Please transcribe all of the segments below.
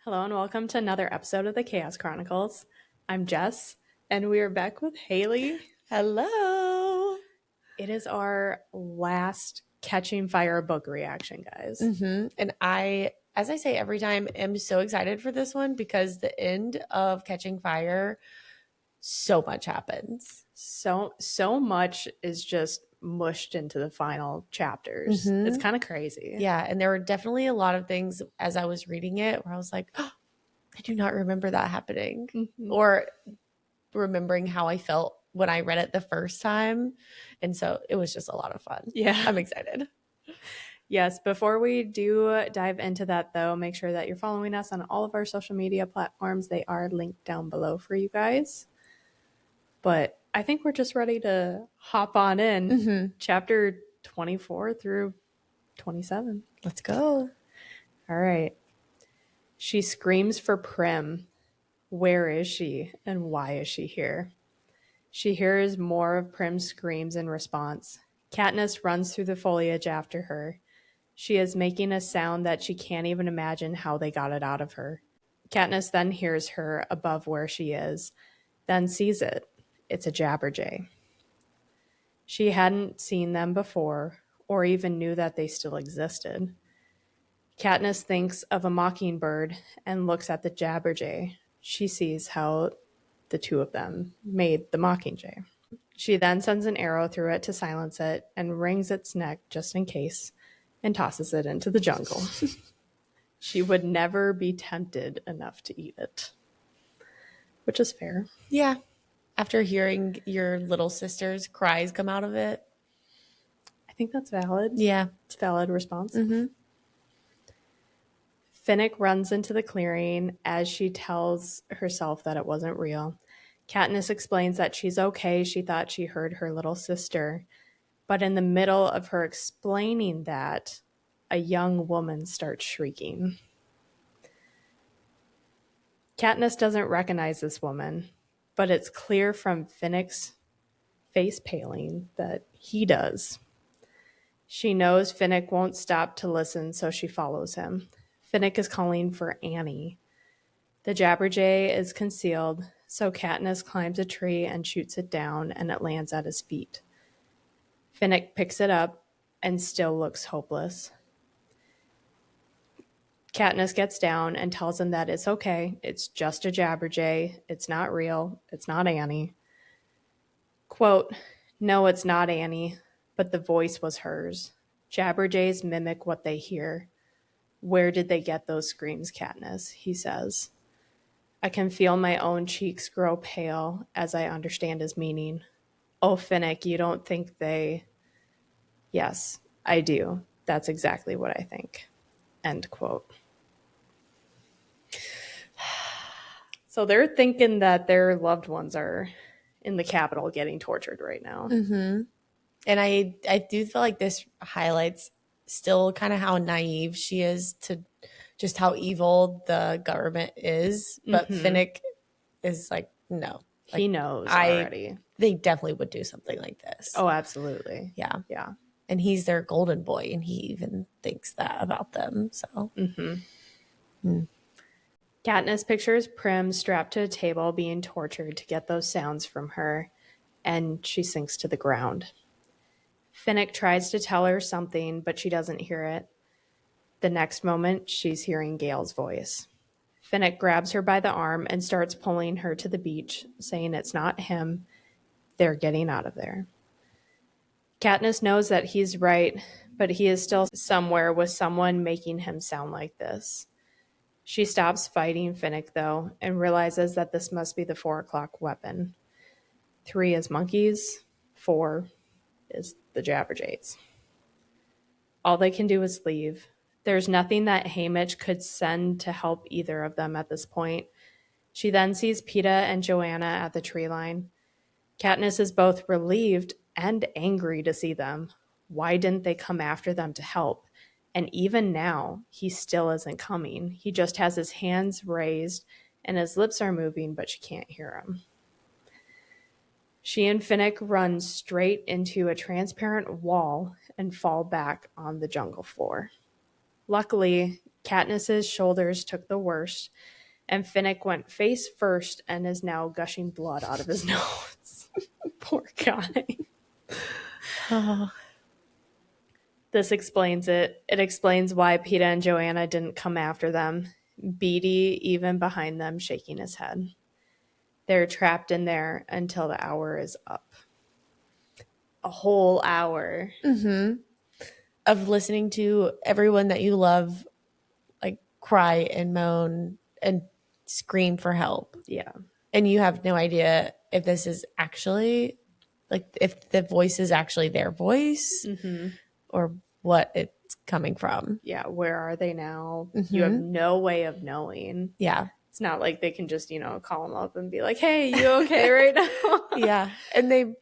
Hello and welcome to another episode of the Chaos Chronicles. I'm Jess, and we are back with Haley. Hello. It is our last Catching Fire book reaction, guys. And I, as I say every time, am so excited for this one because the end of Catching Fire, so much happens. So much is just mushed into the final chapters. It's kind of crazy. Yeah, and there were definitely a lot of things as I was reading it where I was like, oh, I do not remember that happening. Or remembering how I felt when I read it the first time. And so it was just a lot of fun. Yeah. I'm excited. Yes, before we do dive into that, though, make sure that you're following us on all of our social media platforms. They are linked down below for you guys. But I think we're just ready to hop on in. Chapter 24 through 27. Let's go. All right. She screams for Prim. Where is she and why is she here? She hears more of Prim's screams in response. Katniss runs through the foliage after her. She is making a sound that she can't even imagine how they got it out of her. Katniss then hears her above where she is, then sees it. It's a Jabberjay. She hadn't seen them before or even knew that they still existed. Katniss thinks of a mockingbird and looks at the Jabberjay. She sees how the two of them made the Mockingjay. She then sends an arrow through it to silence it and wrings its neck just in case and tosses it into the jungle. She would never be tempted enough to eat it, which is fair. Yeah. After hearing your little sister's cries come out of it. I think that's valid. Yeah. It's a valid response. Finnick runs into the clearing as she tells herself that it wasn't real. Katniss explains that she's okay. She thought she heard her little sister. But in the middle of her explaining that, a young woman starts shrieking. Katniss doesn't recognize this woman, but it's clear from Finnick's face paling that he does. She knows Finnick won't stop to listen, so she follows him. Finnick is calling for Annie. The Jabberjay is concealed, so Katniss climbs a tree and shoots it down, and it lands at his feet. Finnick picks it up and still looks hopeless. Katniss gets down and tells him that it's okay. It's just a Jabberjay. It's not real. It's not Annie. Quote, "No, it's not Annie, but the voice was hers. Jabberjays mimic what they hear. Where did they get those screams, Katniss?" he says. I can feel my own cheeks grow pale as I understand his meaning. Oh, Finnick, you don't think they... Yes, I do. That's exactly what I think. End quote. So they're thinking that their loved ones are in the Capitol getting tortured right now. And I do feel like this highlights still kind of how naive she is to just how evil the government is. But Finnick is like, no. He knows already. They definitely would do something like this. Oh, absolutely. Yeah. Yeah. And he's their golden boy, and he even thinks that about them. So Katniss pictures Prim strapped to a table being tortured to get those sounds from her, and she sinks to the ground. Finnick tries to tell her something, but she doesn't hear it. The next moment, she's hearing Gale's voice. Finnick grabs her by the arm and starts pulling her to the beach, saying it's not him. They're getting out of there. Katniss knows that he's right, but he is still somewhere with someone making him sound like this. She stops fighting Finnick, though, and realizes that this must be the 4 o'clock weapon. 3 is monkeys, 4 is the Jabberjays. All they can do is leave. There's nothing that Haymitch could send to help either of them at this point. She then sees Peeta and Joanna at the tree line. Katniss is both relieved and angry to see them. Why didn't they come after them to help? And even now, he still isn't coming. He just has his hands raised and his lips are moving, but she can't hear him. She and Finnick run straight into a transparent wall and fall back on the jungle floor. Luckily, Katniss's shoulders took the worst, and Finnick went face first and is now gushing blood out of his nose. Poor guy. Oh. This explains it. It explains why Peeta and Joanna didn't come after them. Beetee even behind them, shaking his head. They're trapped in there until the hour is up. A whole hour. Of listening to everyone that you love like cry and moan and scream for help. Yeah. And you have no idea if this is actually like if the voice is actually their voice or what it's coming from. Yeah, where are they now? You have no way of knowing. Yeah. It's not like they can just, call them up and be like, hey, you okay right now? Yeah. And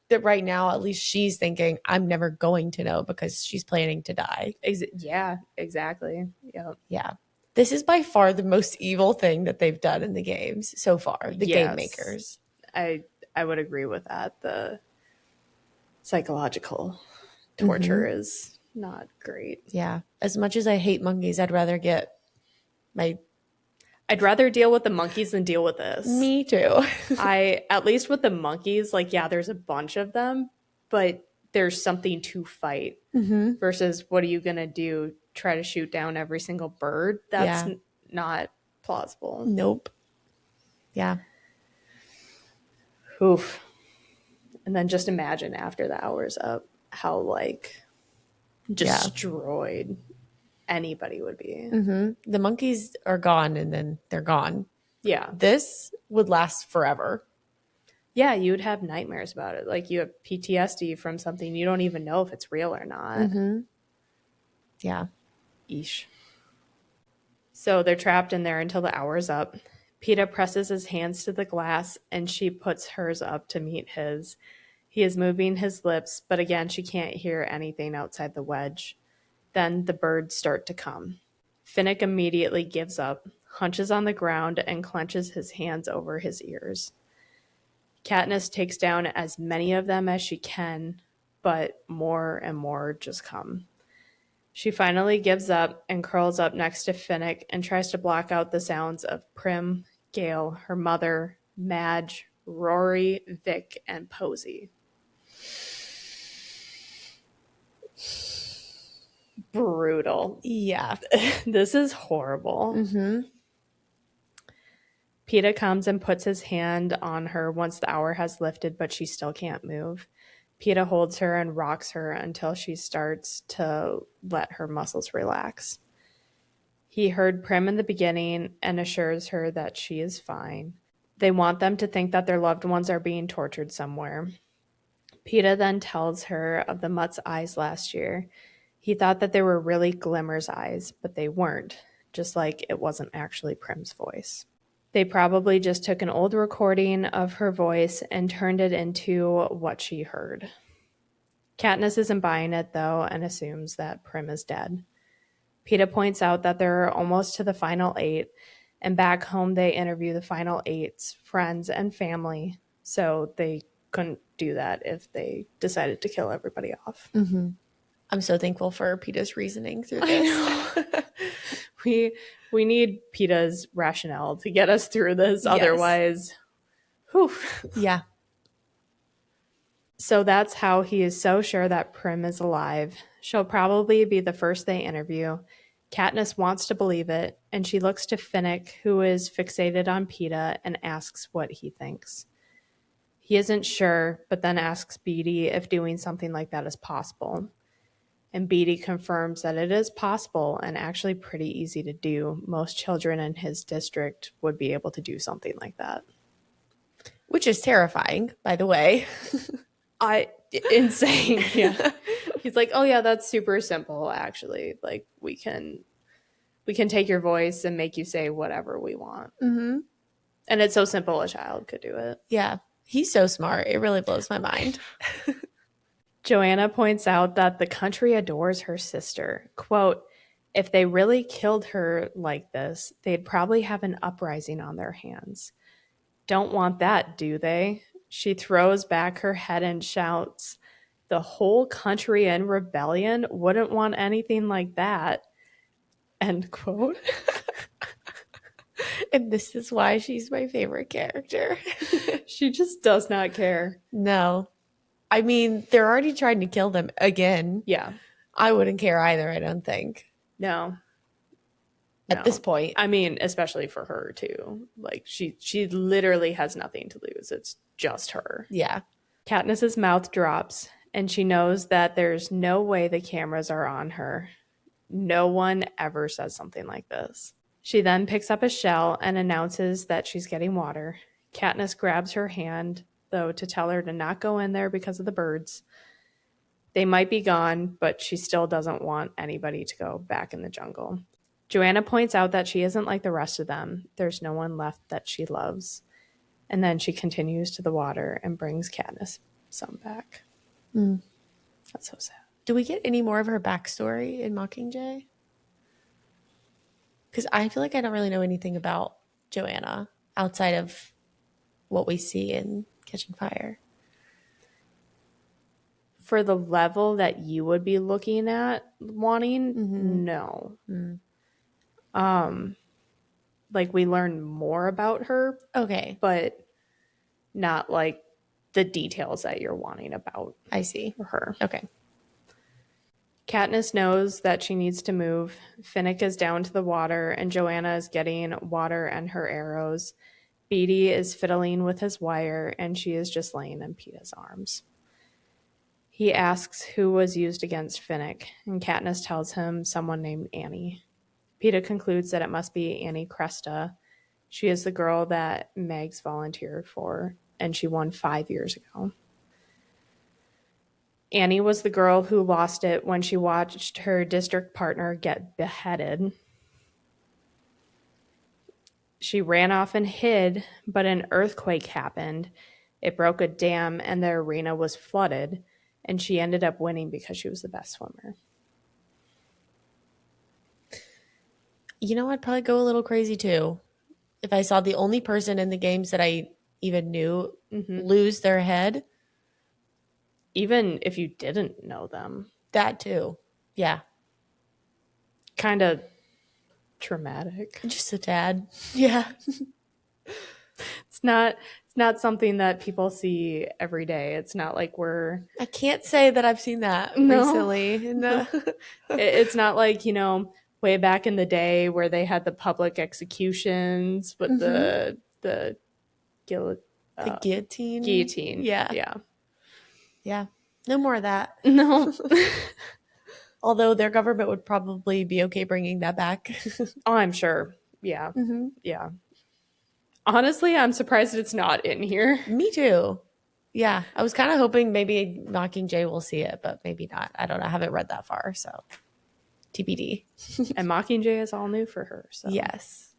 that right now, at least she's thinking, I'm never going to know because she's planning to die. Yeah, exactly. Yep. Yeah. This is by far the most evil thing that they've done in the games so far, the game makers. I would agree with that. The psychological torture is not great. Yeah. As much as I hate monkeys, I'd rather I'd rather deal with the monkeys than deal with this. Me too. At least with the monkeys, like, yeah, there's a bunch of them, but there's something to fight versus what are you going to do? Try to shoot down every single bird? That's not plausible. Nope. Yeah. Oof. And then just imagine after the hour's up how, like, destroyed anybody would be. The monkeys are gone and then they're gone. Yeah. This would last forever. Yeah, you would have nightmares about it. Like, you have PTSD from something you don't even know if it's real or not. Yeah. Eesh. So they're trapped in there until the hour's up. Peeta presses his hands to the glass and she puts hers up to meet his. He is moving his lips, but again, she can't hear anything outside the wedge. Then the birds start to come. Finnick immediately gives up, hunches on the ground, and clenches his hands over his ears. Katniss takes down as many of them as she can, but more and more just come. She finally gives up and curls up next to Finnick and tries to block out the sounds of Prim, Gale, her mother, Madge, Rory, Vic, and Posey. Brutal. Yeah. This is horrible. Peeta comes and puts his hand on her once the hour has lifted, but she still can't move. Peeta holds her and rocks her until she starts to let her muscles relax. He heard Prim in the beginning and assures her that she is fine. They want them to think that their loved ones are being tortured somewhere. Peeta then tells her of the Mutt's eyes last year. He thought that they were really Glimmer's eyes, but they weren't, just like it wasn't actually Prim's voice. They probably just took an old recording of her voice and turned it into what she heard. Katniss isn't buying it, though, and assumes that Prim is dead. Peeta points out that they're almost to the final 8, and back home they interview the final 8's friends and family, so they couldn't do that if they decided to kill everybody off. I'm so thankful for Peeta's reasoning through this. We need Peeta's rationale to get us through this. Yes. Otherwise, whew. Yeah. So that's how he is so sure that Prim is alive. She'll probably be the first they interview. Katniss wants to believe it, and she looks to Finnick, who is fixated on Peeta, and asks what he thinks. He isn't sure, but then asks Beetee if doing something like that is possible. And Beetee confirms that it is possible and actually pretty easy to do. Most children in his district would be able to do something like that. Which is terrifying, by the way. Insane. Yeah. He's like, oh yeah, that's super simple, actually. Like, we can take your voice and make you say whatever we want. And it's so simple a child could do it. Yeah. He's so smart. It really blows my mind. Joanna points out that the country adores her sister. Quote, if they really killed her like this, they'd probably have an uprising on their hands. Don't want that, do they? She throws back her head and shouts, the whole country in rebellion wouldn't want anything like that. End quote. And this is why she's my favorite character. She just does not care. No. I mean, they're already trying to kill them again. Yeah. I wouldn't care either, I don't think. No. At this point. I mean, especially for her too. Like she literally has nothing to lose. It's just her. Yeah. Katniss's mouth drops and she knows that there's no way the cameras are on her. No one ever says something like this. She then picks up a shell and announces that she's getting water. Katniss grabs her hand, though, to tell her to not go in there because of the birds. They might be gone, but she still doesn't want anybody to go back in the jungle. Joanna points out that she isn't like the rest of them. There's no one left that she loves. And then she continues to the water and brings Katniss some back. That's so sad. Do we get any more of her backstory in Mockingjay? Because I feel like I don't really know anything about Joanna outside of what we see in Catching Fire. For the level that you would be looking at wanting, no. Like we learn more about her, Okay. but not like the details that you're wanting about I see. her. Okay. Katniss knows that she needs to move. Finnick is down to the water, and Joanna is getting water and her arrows. Beetee is fiddling with his wire, and she is just laying in Peeta's arms. He asks who was used against Finnick, and Katniss tells him someone named Annie. Peeta concludes that it must be Annie Cresta. She is the girl that Megs volunteered for, and she won 5 years ago. Annie was the girl who lost it when she watched her district partner get beheaded. She ran off and hid, but an earthquake happened. It broke a dam and the arena was flooded, and she ended up winning because she was the best swimmer. You know, I'd probably go a little crazy too. If I saw the only person in the games that I even knew lose their head. Even if you didn't know them. That too. Yeah. Kind of traumatic. Just a tad. Yeah. It's not something that people see every day. It's not like I can't say that I've seen that recently. No. It's not like, way back in the day where they had the public executions with the guillotine. Guillotine. Yeah. Yeah. No more of that. No. Although their government would probably be okay bringing that back. Oh, I'm sure. Yeah. Yeah. Honestly, I'm surprised it's not in here. Me too. Yeah. I was kind of hoping maybe Mockingjay will see it, but maybe not. I don't know. I haven't read that far, so TBD. And Mockingjay is all new for her. So yes.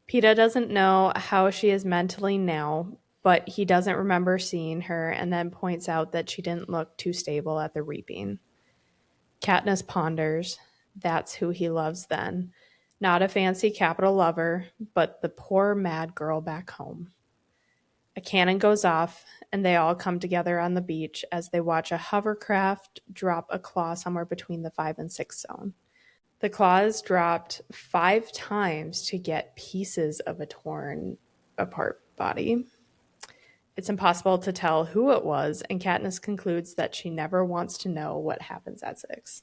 Peeta doesn't know how she is mentally now, but he doesn't remember seeing her and then points out that she didn't look too stable at the reaping. Katniss ponders. That's who he loves then. Not a fancy capital lover, but the poor mad girl back home. A cannon goes off, and they all come together on the beach as they watch a hovercraft drop a claw somewhere between the 5 and 6 zone. The claw is dropped 5 times to get pieces of a torn apart body. It's impossible to tell who it was, and Katniss concludes that she never wants to know what happens at 6.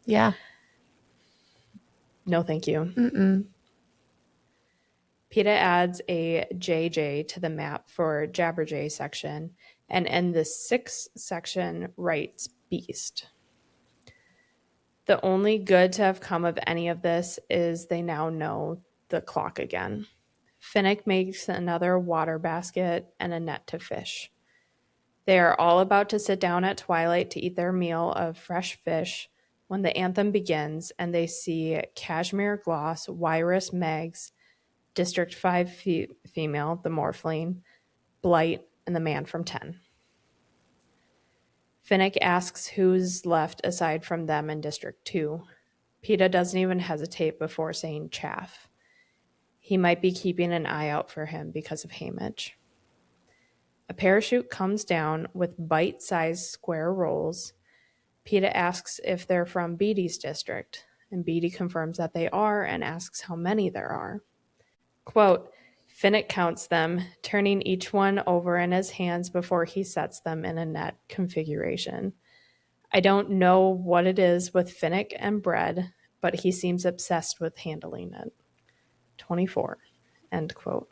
Yeah. No, thank you. Peeta adds a JJ to the map for Jabberjay section, and in the 6th section writes Beast. The only good to have come of any of this is they now know the clock again. Finnick makes another water basket and a net to fish. They are all about to sit down at twilight to eat their meal of fresh fish when the anthem begins and they see Cashmere Gloss, Wyrus Megs, District 5 female, the Morphling, Blight, and the man from 10. Finnick asks who's left aside from them in District 2. Peeta doesn't even hesitate before saying Chaff. He might be keeping an eye out for him because of Haymitch. A parachute comes down with bite-sized square rolls. Peeta asks if they're from Beatty's district, and Beatty confirms that they are and asks how many there are. Quote, Finnick counts them, turning each one over in his hands before he sets them in a net configuration. I don't know what it is with Finnick and bread, but he seems obsessed with handling it. 24, end quote.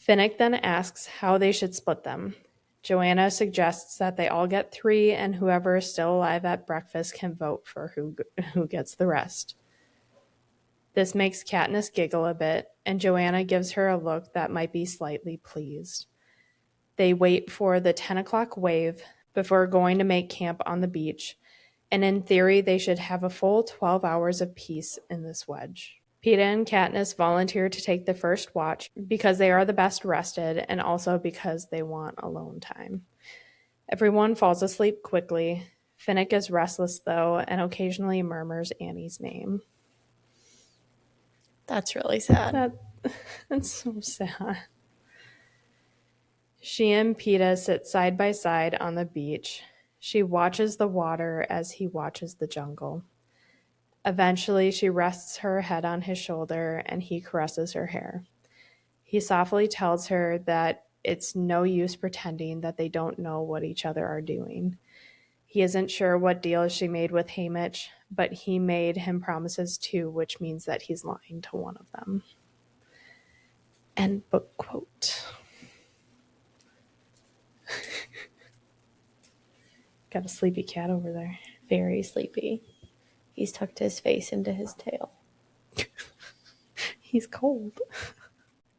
Finnick then asks how they should split them. Joanna suggests that they all get 3, and whoever is still alive at breakfast can vote for who gets the rest. This makes Katniss giggle a bit, and Joanna gives her a look that might be slightly pleased. They wait for the 10 o'clock wave before going to make camp on the beach, and in theory they should have a full 12 hours of peace in this wedge. Peeta and Katniss volunteer to take the first watch because they are the best rested and also because they want alone time. Everyone falls asleep quickly. Finnick is restless, though, and occasionally murmurs Annie's name. That's really sad. That's so sad. She and Peeta sit side by side on the beach. She watches the water as he watches the jungle. Eventually, she rests her head on his shoulder and he caresses her hair. He softly tells her that it's no use pretending that they don't know what each other are doing. He isn't sure what deal she made with Haymitch, but he made him promises too, which means that he's lying to one of them. End book quote. Got a sleepy cat over there. Very sleepy. He's tucked his face into his tail. He's cold.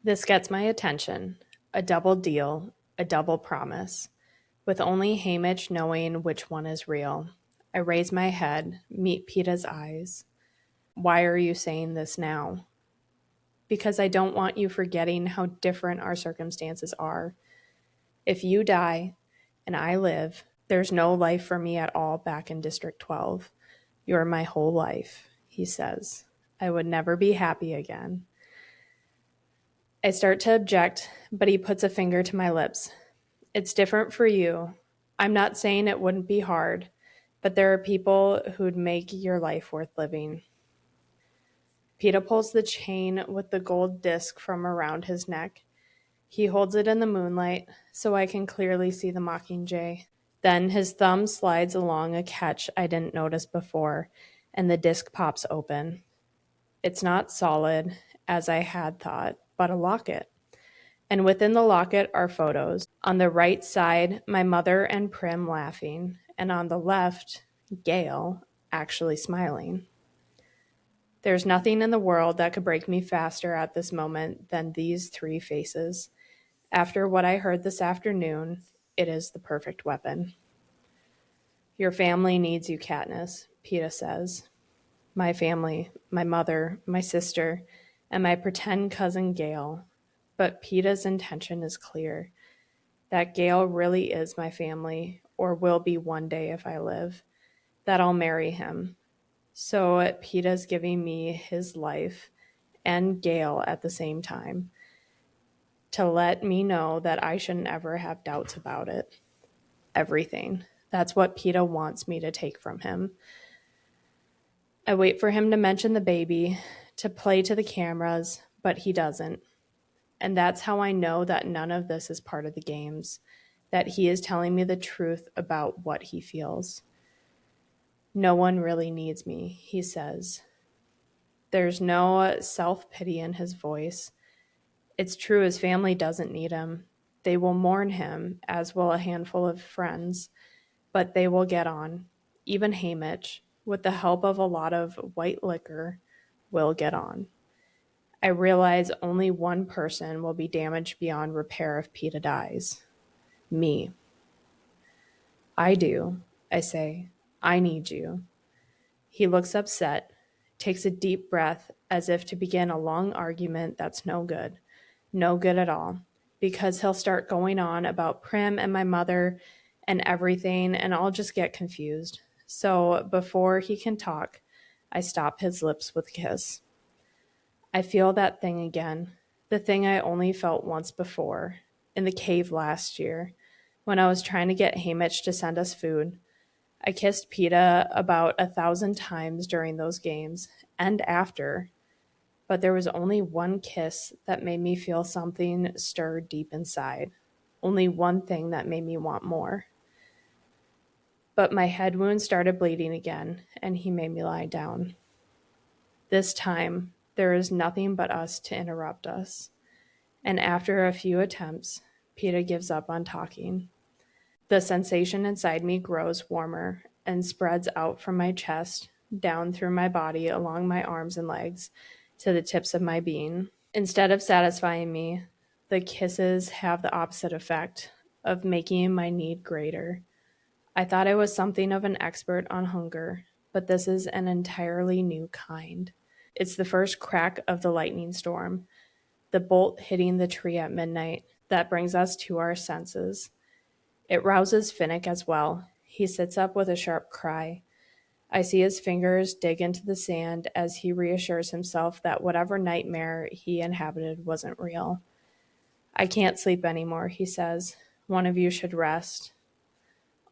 This gets my attention. A double deal, a double promise, with only Haymitch knowing which one is real. I raise my head, meet Peeta's eyes. Why are you saying this now? Because I don't want you forgetting how different our circumstances are. If you die and I live, there's no life for me at all back in District 12. You're my whole life, he says. I would never be happy again. I start to object, but he puts a finger to my lips. It's different for you. I'm not saying it wouldn't be hard, but there are people who'd make your life worth living. Peeta pulls the chain with the gold disc from around his neck. He holds it in the moonlight so I can clearly see the Mockingjay. Then his thumb slides along a catch I didn't notice before, and the disc pops open. It's not solid, as I had thought, but a locket. And within the locket are photos. On the right side, my mother and Prim laughing, and on the left, Gale actually smiling. There's nothing in the world that could break me faster at this moment than these 3 faces. After what I heard this afternoon, it is the perfect weapon. Your family needs you, Katniss, Peeta says. My family, my mother, my sister, and my pretend cousin Gale. But Peeta's intention is clear. That Gale really is my family, or will be one day if I live. That I'll marry him. So Peeta's giving me his life and Gale at the same time to let me know that I shouldn't ever have doubts about it. Everything. That's what Peeta wants me to take from him. I wait for him to mention the baby, to play to the cameras, but he doesn't. And that's how I know that none of this is part of the games, that he is telling me the truth about what he feels. No one really needs me, he says. There's no self-pity in his voice. It's true his family doesn't need him. They will mourn him, as will a handful of friends, but they will get on. Even Haymitch, with the help of a lot of white liquor, will get on. I realize only one person will be damaged beyond repair if Peeta dies. Me. I do, I say. I need you. He looks upset, takes a deep breath as if to begin a long argument that's no good. No good at all. Because he'll start going on about Prim and my mother and everything, and I'll just get confused. So before he can talk, I stop his lips with a kiss. I feel that thing again, the thing I only felt once before, in the cave last year, when I was trying to get Haymitch to send us food. I kissed Peeta about 1,000 times during those games and after, but there was only one kiss that made me feel something stir deep inside. Only one thing that made me want more. But my head wound started bleeding again, and he made me lie down. This time, there is nothing but us to interrupt us. And after a few attempts, Peeta gives up on talking. The sensation inside me grows warmer and spreads out from my chest, down through my body, along my arms and legs, to the tips of my being. Instead of satisfying me, the kisses have the opposite effect of making my need greater. I thought I was something of an expert on hunger, but this is an entirely new kind. It's the first crack of the lightning storm, the bolt hitting the tree at midnight, that brings us to our senses. It rouses Finnick as well. He sits up with a sharp cry. I see his fingers dig into the sand as he reassures himself that whatever nightmare he inhabited wasn't real. I can't sleep anymore, he says. One of you should rest.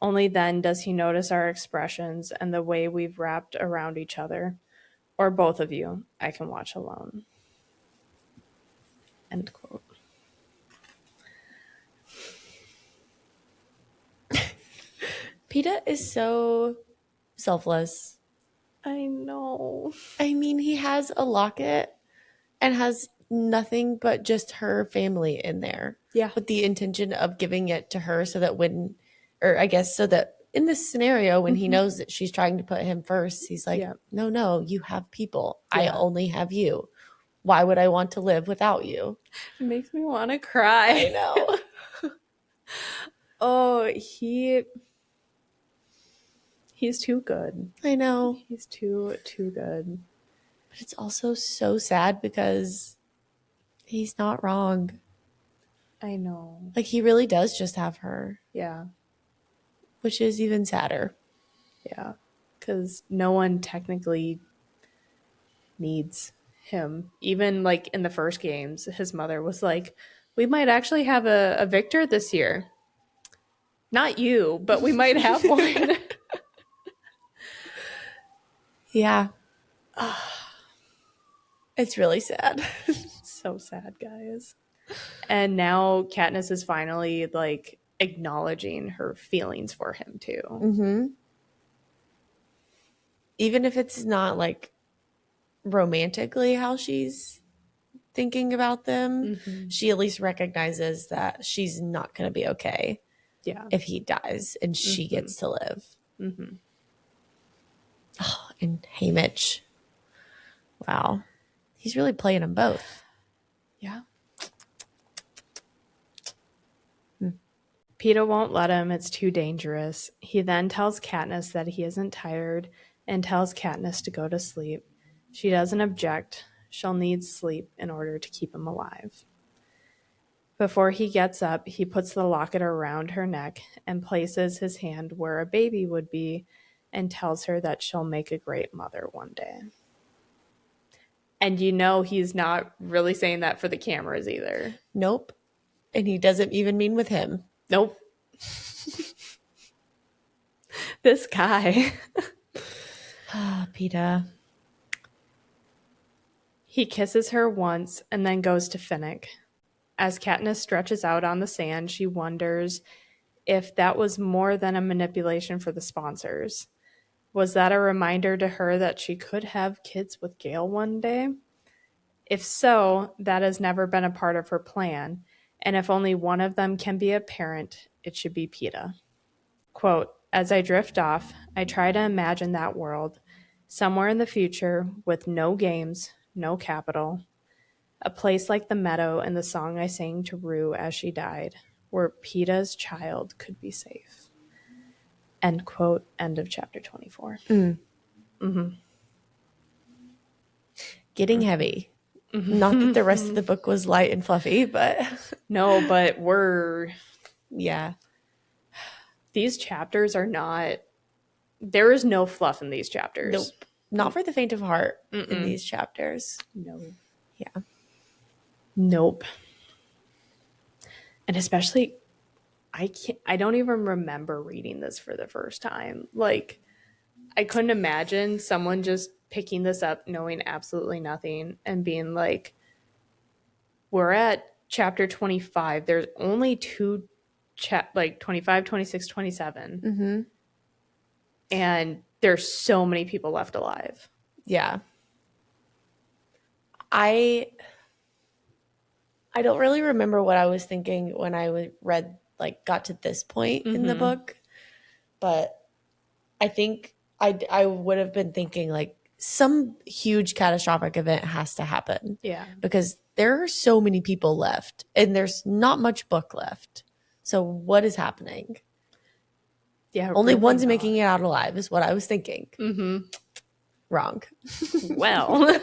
Only then does he notice our expressions and the way we've wrapped around each other. Or both of you. I can watch alone. End quote. Peeta is so selfless. I know. I mean, he has a locket and has nothing but just her family in there. Yeah. With the intention of giving it to her so that so that in this scenario, when he knows that she's trying to put him first, he's like, no, you have people. Yeah. I only have you. Why would I want to live without you? It makes me want to cry. I know. Oh, he's too good. I know. He's too good. But it's also so sad because he's not wrong. I know. Like, he really does just have her. Yeah. Which is even sadder. Yeah. Because no one technically needs him. Even, like, in the first games, his mother was like, we might actually have a victor this year. Not you, but we might have one. Yeah. It's really sad. So sad, guys. And now Katniss is finally, like, acknowledging her feelings for him, too. Mm-hmm. Even if it's not, like, romantically how she's thinking about them, she at least recognizes that she's not going to be okay if he dies and she gets to live. Oh, and Haymitch. Wow. He's really playing them both. Yeah. Peeta won't let him. It's too dangerous. He then tells Katniss that he isn't tired and tells Katniss to go to sleep. She doesn't object. She'll need sleep in order to keep him alive. Before he gets up, he puts the locket around her neck and places his hand where a baby would be and tells her that she'll make a great mother one day. And you know he's not really saying that for the cameras either. Nope. And he doesn't even mean with him. Nope. This guy. Ah, Peeta. He kisses her once and then goes to Finnick. As Katniss stretches out on the sand, she wonders if that was more than a manipulation for the sponsors. Was that a reminder to her that she could have kids with Gale one day? If so, that has never been a part of her plan, and if only one of them can be a parent, it should be Peeta. Quote, as I drift off, I try to imagine that world, somewhere in the future with no games, no capital, a place like the meadow in the song I sang to Rue as she died, where Peeta's child could be safe. End quote, end of chapter 24. Getting heavy. Not that the rest of the book was light and fluffy, but... No, but we're... Yeah. These chapters are not... There is no fluff in these chapters. Nope. Not for the faint of heart in these chapters. No. Yeah. Nope. And especially, I don't even remember reading this for the first time. Like, I couldn't imagine someone just picking this up, knowing absolutely nothing, and being like, we're at chapter 25. There's only two, like 25, 26, 27. Mm-hmm. And there's so many people left alive. Yeah. I don't really remember what I was thinking when I read, like, got to this point in the book, but I think I would have been thinking, like, some huge catastrophic event has to happen. Yeah. Because there are so many people left and there's not much book left. So what is happening? Yeah. Only really one's not. making it out alive is what I was thinking. Mm-hmm. Wrong. Well.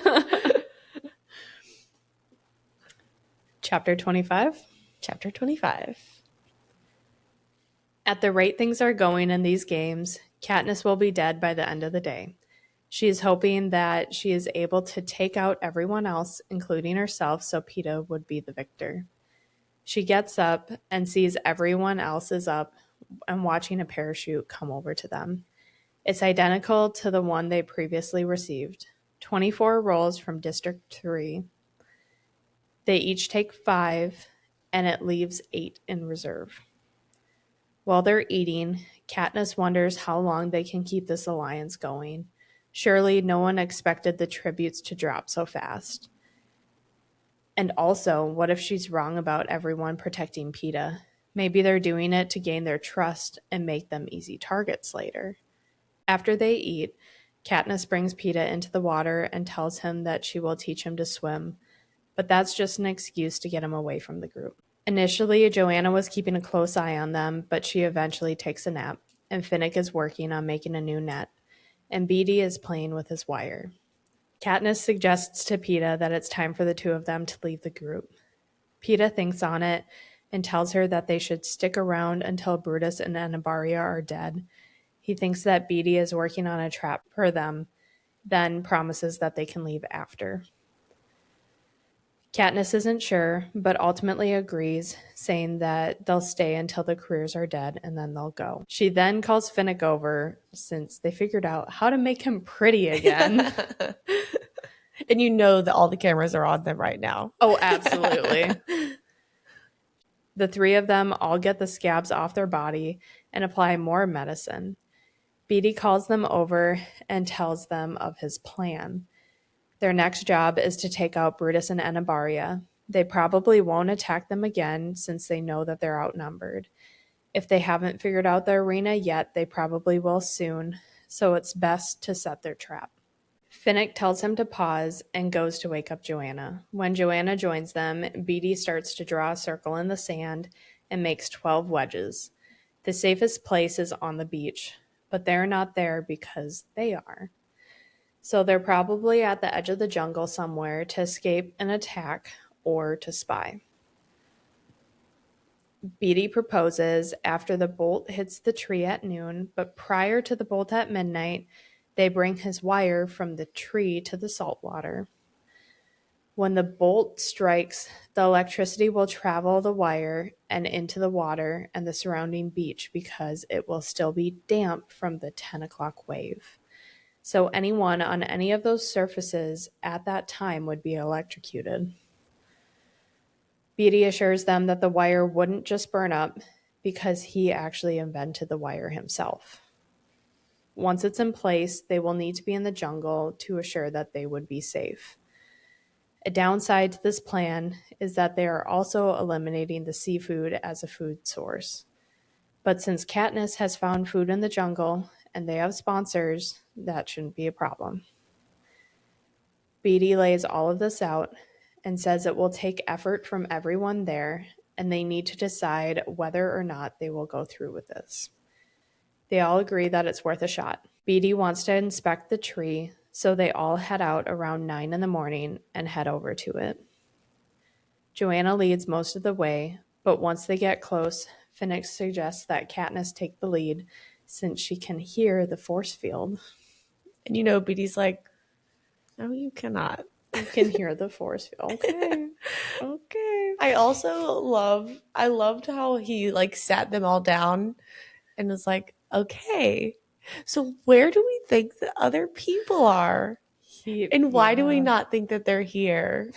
Chapter 25. Chapter 25. At the rate things are going in these games, Katniss will be dead by the end of the day. She is hoping that she is able to take out everyone else, including herself, so Peeta would be the victor. She gets up and sees everyone else is up and watching a parachute come over to them. It's identical to the one they previously received. 24 rolls from District 3. They each take 5, and it leaves 8 in reserve. While they're eating, Katniss wonders how long they can keep this alliance going. Surely no one expected the tributes to drop so fast. And also, what if she's wrong about everyone protecting Peeta? Maybe they're doing it to gain their trust and make them easy targets later. After they eat, Katniss brings Peeta into the water and tells him that she will teach him to swim, but that's just an excuse to get him away from the group. Initially, Joanna was keeping a close eye on them, but she eventually takes a nap, and Finnick is working on making a new net, and Beetee is playing with his wire. Katniss suggests to Peeta that it's time for the two of them to leave the group. Peeta thinks on it and tells her that they should stick around until Brutus and Anabaria are dead. He thinks that Beetee is working on a trap for them, then promises that they can leave after. Katniss isn't sure, but ultimately agrees, saying that they'll stay until the careers are dead and then they'll go. She then calls Finnick over since they figured out how to make him pretty again. And you know that all the cameras are on them right now. Oh, absolutely. The three of them all get the scabs off their body and apply more medicine. Beetee calls them over and tells them of his plan. Their next job is to take out Brutus and Anabaria. They probably won't attack them again since they know that they're outnumbered. If they haven't figured out the arena yet, they probably will soon, so it's best to set their trap. Finnick tells him to pause and goes to wake up Joanna. When Joanna joins them, Beetee starts to draw a circle in the sand and makes 12 wedges. The safest place is on the beach, but they're not there because they are. So they're probably at the edge of the jungle somewhere to escape an attack or to spy. Beetee proposes after the bolt hits the tree at noon, but prior to the bolt at midnight, they bring his wire from the tree to the salt water. When the bolt strikes, the electricity will travel the wire and into the water and the surrounding beach because it will still be damp from the 10 o'clock wave. So anyone on any of those surfaces at that time would be electrocuted. Beetee assures them that the wire wouldn't just burn up because he actually invented the wire himself. Once it's in place, they will need to be in the jungle to assure that they would be safe. A downside to this plan is that they are also eliminating the seafood as a food source. But since Katniss has found food in the jungle and they have sponsors, that shouldn't be a problem. Beetee lays all of this out and says it will take effort from everyone there, and they need to decide whether or not they will go through with this. They all agree that it's worth a shot. Beetee wants to inspect the tree, so they all head out around 9 in the morning and head over to it. Joanna leads most of the way, but once they get close, Finnick suggests that Katniss take the lead since she can hear the force field. And you know, Beetee's like, no, you cannot. You can hear the force field. Okay. Okay. I also loved how he like sat them all down and was like, okay, so where do we think the other people are? And why do we not think that they're here?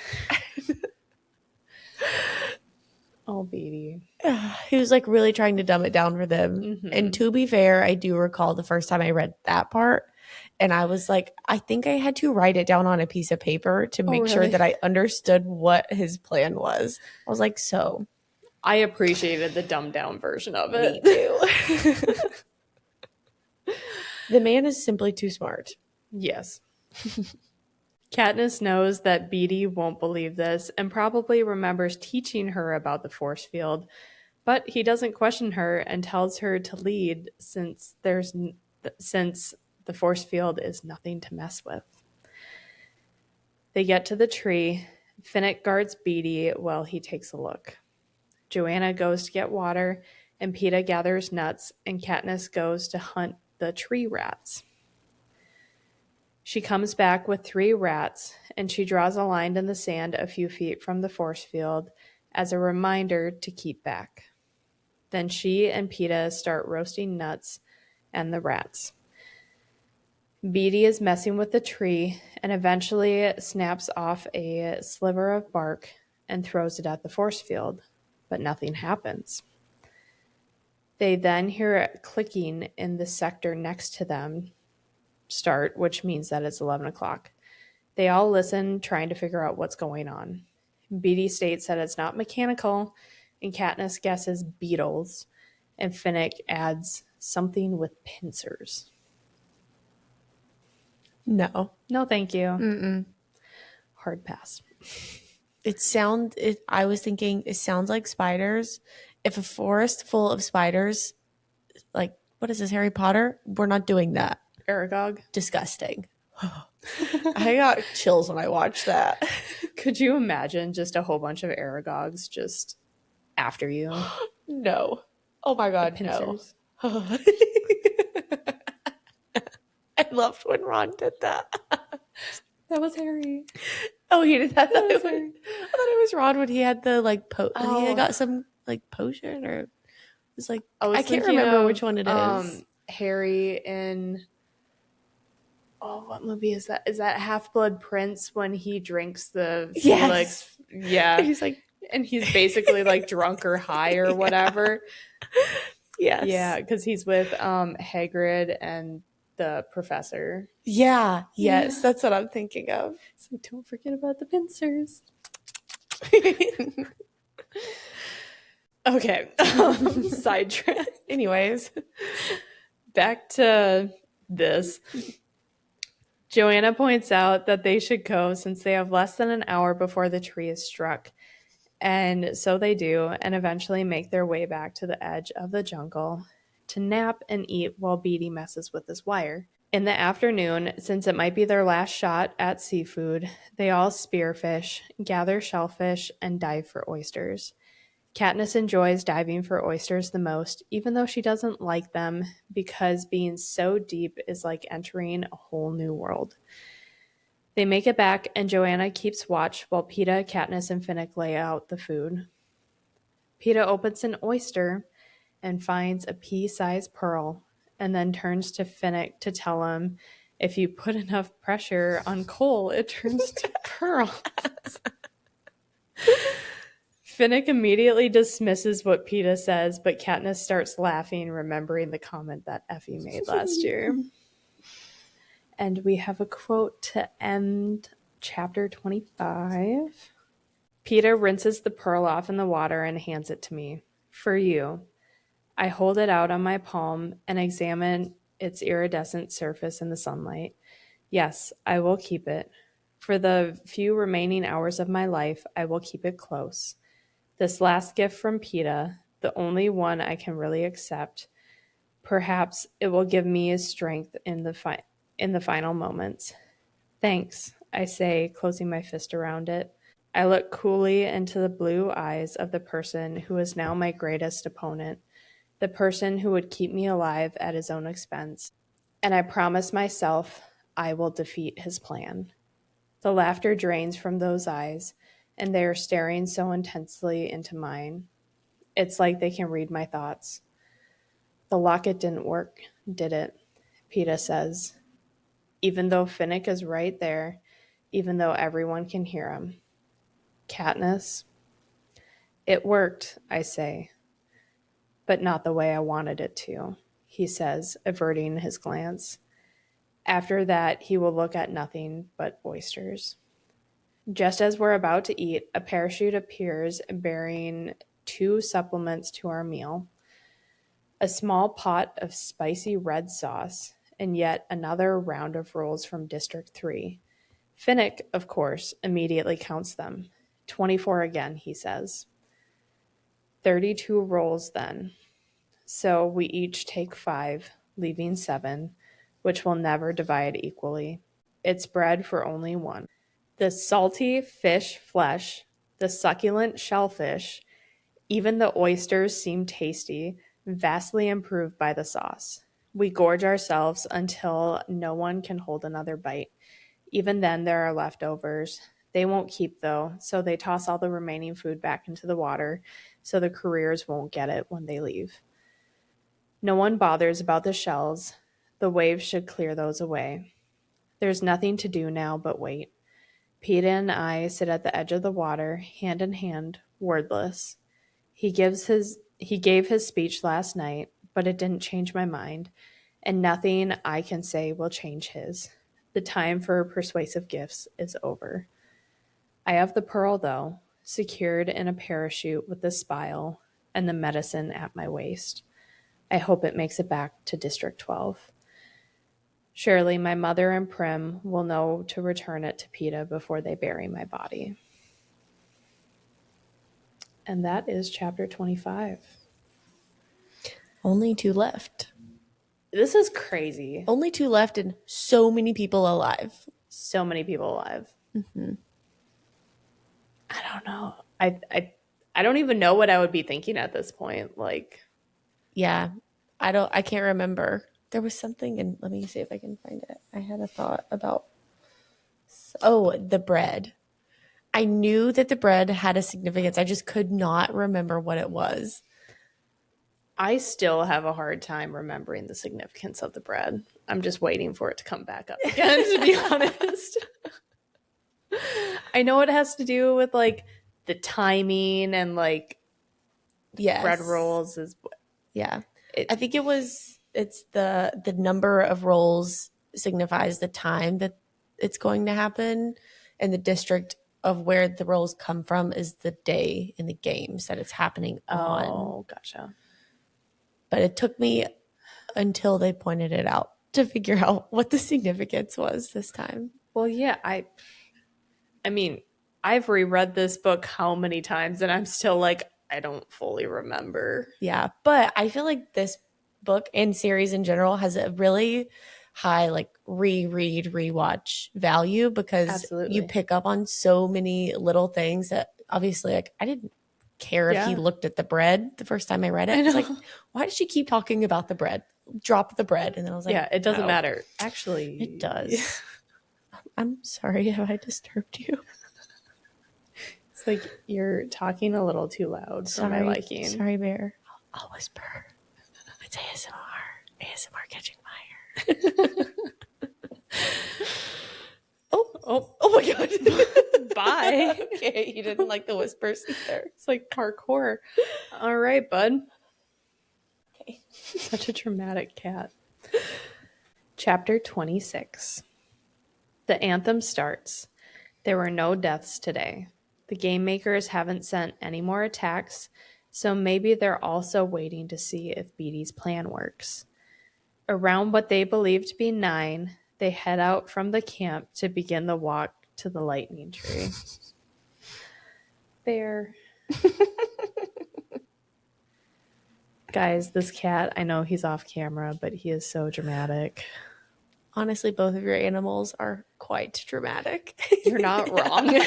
Oh, Beatty. He was like really trying to dumb it down for them. Mhm. And to be fair, I do recall the first time I read that part. And I was like, I think I had to write it down on a piece of paper to make sure really? that I understood what his plan was. I was like, so. I appreciated the dumbed down version of Me it. too. The man is simply too smart. Yes. Katniss knows that Beatty won't believe this and probably remembers teaching her about the force field, but he doesn't question her and tells her to lead since the force field is nothing to mess with. They get to the tree. Finnick guards Beatty while he takes a look. Joanna goes to get water, and Peeta gathers nuts, and Katniss goes to hunt the tree rats. She comes back with 3 rats, and she draws a line in the sand a few feet from the force field as a reminder to keep back. Then she and Peeta start roasting nuts and the rats. Beatty is messing with the tree and eventually snaps off a sliver of bark and throws it at the force field, but nothing happens. They then hear a clicking in the sector next to them start, which means that it's 11 o'clock. They all listen, trying to figure out what's going on. Beatty states that it's not mechanical, and Katniss guesses beetles, and Finnick adds something with pincers. No. No, thank you. Mm-mm. Hard pass. I was thinking it sounds like spiders. If a forest full of spiders, like, what is this, Harry Potter? We're not doing that. Aragog. Disgusting. I got chills when I watched that. Could you imagine just a whole bunch of Aragogs just after you? No. Oh my God, no. I loved when Ron did that. That was Harry. Oh, he did that. That was Harry. I thought it was Ron when he had the like he had Oh. got some like potion or it was like I can't thinking remember of, which one it is. Harry in what movie is that? Is that Half-Blood Prince when he drinks the Felix? Yes. Yeah. He's like, and he's basically like drunk or high or whatever. Yes. Yeah, because he's with Hagrid and the professor. Yeah. Yes, that's what I'm thinking of. So don't forget about the pincers. Okay. Sidetrack. Anyways, back to this. Joanna points out that they should go since they have less than an hour before the tree is struck. And so they do, and eventually make their way back to the edge of the jungle to nap and eat while Beatty messes with his wire. In the afternoon, since it might be their last shot at seafood, they all spearfish, gather shellfish, and dive for oysters. Katniss enjoys diving for oysters the most, even though she doesn't like them, because being so deep is like entering a whole new world. They make it back, and Joanna keeps watch while Peeta, Katniss, and Finnick lay out the food. Peeta opens an oyster and finds a pea-sized pearl, and then turns to Finnick to tell him if you put enough pressure on coal, it turns to pearls. Finnick immediately dismisses what Peeta says, but Katniss starts laughing, remembering the comment that Effie made last year. And we have a quote to end chapter 25. Peeta rinses the pearl off in the water and hands it to me. For you. I hold it out on my palm and examine its iridescent surface in the sunlight. Yes, I will keep it. For the few remaining hours of my life, I will keep it close. This last gift from Peeta, the only one I can really accept, perhaps it will give me strength in the final moments. Thanks, I say, closing my fist around it. I look coolly into the blue eyes of the person who is now my greatest opponent, the person who would keep me alive at his own expense, and I promise myself I will defeat his plan. The laughter drains from those eyes, and they are staring so intensely into mine. It's like they can read my thoughts. The locket didn't work, did it? Peeta says, even though Finnick is right there, even though everyone can hear him. Katniss? It worked, I say, but not the way I wanted it to, he says, averting his glance. After that, he will look at nothing but oysters. Just as we're about to eat, a parachute appears bearing 2 supplements to our meal. A small pot of spicy red sauce, and yet another round of rolls from District 3. Finnick, of course, immediately counts them. 24 again, he says. 32 rolls then. So we each take 5, leaving 7, which will never divide equally. It's bread for only one. The salty fish flesh, the succulent shellfish, even the oysters seem tasty, vastly improved by the sauce. We gorge ourselves until no one can hold another bite. Even then, there are leftovers. They won't keep, though, so they toss all the remaining food back into the water so the careers won't get it when they leave. No one bothers about the shells. The waves should clear those away. There's nothing to do now but wait. Peeta and I sit at the edge of the water, hand in hand, wordless. He gave his speech last night, but it didn't change my mind, and nothing I can say will change his. The time for persuasive gifts is over. I have the pearl, though, secured in a parachute with the spile and the medicine at my waist. I hope it makes it back to District 12. Surely my mother and Prim will know to return it to Peeta before they bury my body. And that is chapter 25. Only 2 left. This is crazy. Only 2 left and so many people alive. So many people alive. Mm-hmm. I don't know. I don't even know what I would be thinking at this point. Like, yeah, I can't remember. There was something, and let me see if I can find it. I had a thought about, the bread. I knew that the bread had a significance. I just could not remember what it was. I still have a hard time remembering the significance of the bread. I'm just waiting for it to come back up again, to be honest. I know it has to do with like the timing and like bread rolls is yeah. I think it's the number of rolls signifies the time that it's going to happen, and the district of where the rolls come from is the day in the games that it's happening on. Oh, gotcha. But it took me until they pointed it out to figure out what the significance was this time. Well, yeah, I mean, I've reread this book how many times, and I'm still like, I don't fully remember. Yeah, but I feel like this book and series in general has a really high like reread, rewatch value because Absolutely. you pick up on so many little things that obviously like I didn't care if he looked at the bread the first time I read it. I was like, why does she keep talking about the bread? Drop the bread. And then I was like, yeah, it doesn't matter. Actually, it does. I'm sorry, have I disturbed you? It's like you're talking a little too loud for my liking. Sorry, Bear. I'll whisper. It's ASMR. ASMR catching fire. oh my god. Bye. Okay, you didn't like the whispers either. It's like parkour. All right, bud. Okay. Such a dramatic cat. Chapter 26. The anthem starts. There were no deaths today. The game makers haven't sent any more attacks, so maybe they're also waiting to see if Beatty's plan works. Around what they believe to be 9, they head out from the camp to begin the walk to the lightning tree. Bear. Guys, this cat, I know he's off camera, but he is so dramatic. Honestly, both of your animals are quite dramatic. You're not wrong.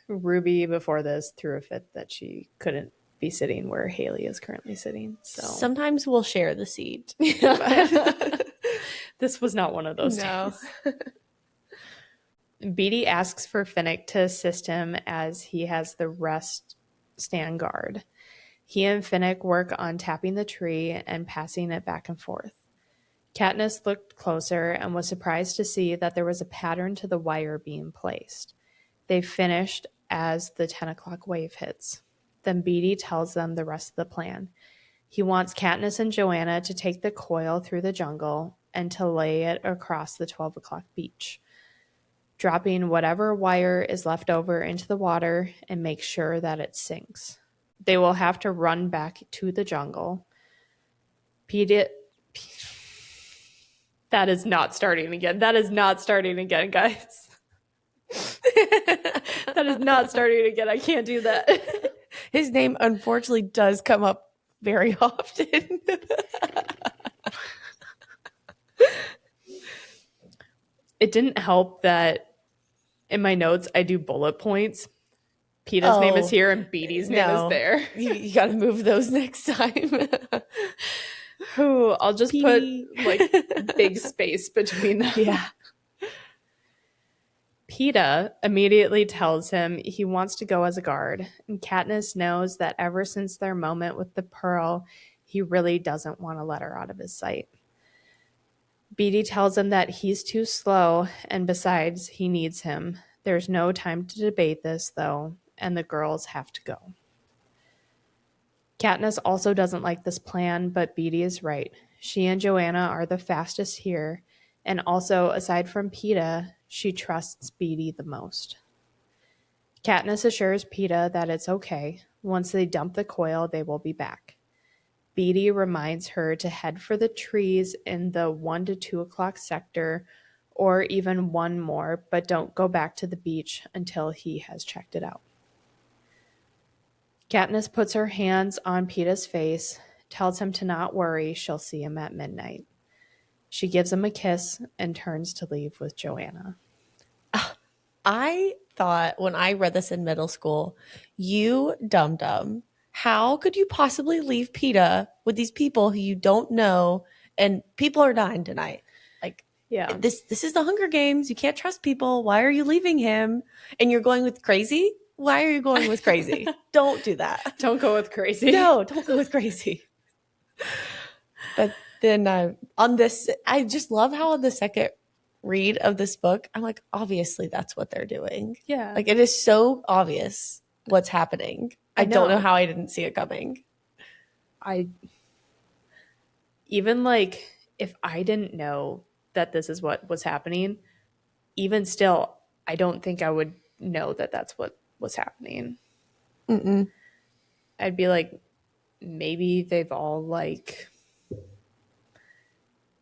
Ruby, before this, threw a fit that she couldn't be sitting where Haley is currently sitting. So sometimes we'll share the seat. This was not one of those days. Beatty asks for Finnick to assist him as he has the rest stand guard. He and Finnick work on tapping the tree and passing it back and forth. Katniss looked closer and was surprised to see that there was a pattern to the wire being placed. They finished as the 10 o'clock wave hits. Then Beatty tells them the rest of the plan. He wants Katniss and Joanna to take the coil through the jungle and to lay it across the 12 o'clock beach, dropping whatever wire is left over into the water and make sure that it sinks. They will have to run back to the jungle. That is not starting again. That is not starting again, guys. That is not starting again. I can't do that. His name, unfortunately, does come up very often. It didn't help that in my notes I do bullet points. Peeta's name is here and Beatty's name is there. You got to move those next time. Ooh, I'll just put like big space between them. Yeah. Peeta immediately tells him he wants to go as a guard, and Katniss knows that ever since their moment with the pearl, he really doesn't want to let her out of his sight. Beatty tells him that he's too slow, and besides, he needs him. There's no time to debate this, though, and the girls have to go. Katniss also doesn't like this plan, but Beatty is right. She and Joanna are the fastest here, and also, aside from Peeta, she trusts Beatty the most. Katniss assures Peeta that it's okay. Once they dump the coil, they will be back. Beatty reminds her to head for the trees in the 1 to 2 o'clock sector, or even one more, but don't go back to the beach until he has checked it out. Katniss puts her hands on Peeta's face, tells him to not worry, she'll see him at midnight. She gives him a kiss and turns to leave with Joanna. I thought when I read this in middle school, you dum-dum, how could you possibly leave Peeta with these people who you don't know and people are dying tonight? Like, yeah, this is the Hunger Games. You can't trust people. Why are you leaving him? And you're going with crazy? Why are you going with crazy? Don't do that. Don't go with crazy. No, don't go with crazy. But then on this, I just love how on the second read of this book, I'm like, obviously that's what they're doing. Yeah. Like, it is so obvious what's happening. I don't know how I didn't see it coming. Even like, if I didn't know that this is what was happening, even still, I don't think I would know that that's what was happening. Mm-mm. I'd be like, maybe they've all like,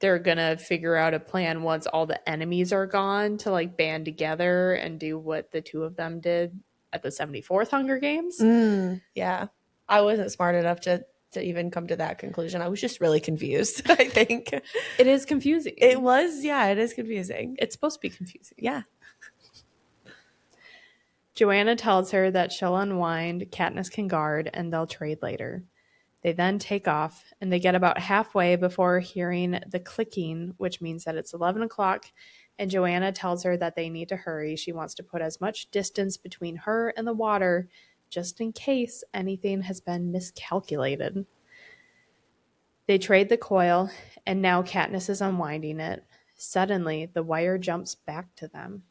they're gonna figure out a plan once all the enemies are gone to like band together and do what the two of them did at the 74th Hunger Games. Yeah. I wasn't smart enough to even come to that conclusion. I was just really confused, I think. It is confusing. It was, yeah, it is confusing. It's supposed to be confusing. Yeah. Joanna tells her that she'll unwind, Katniss can guard, and they'll trade later. They then take off, and they get about halfway before hearing the clicking, which means that it's 11 o'clock, and Joanna tells her that they need to hurry. She wants to put as much distance between her and the water, just in case anything has been miscalculated. They trade the coil, and now Katniss is unwinding it. Suddenly, the wire jumps back to them.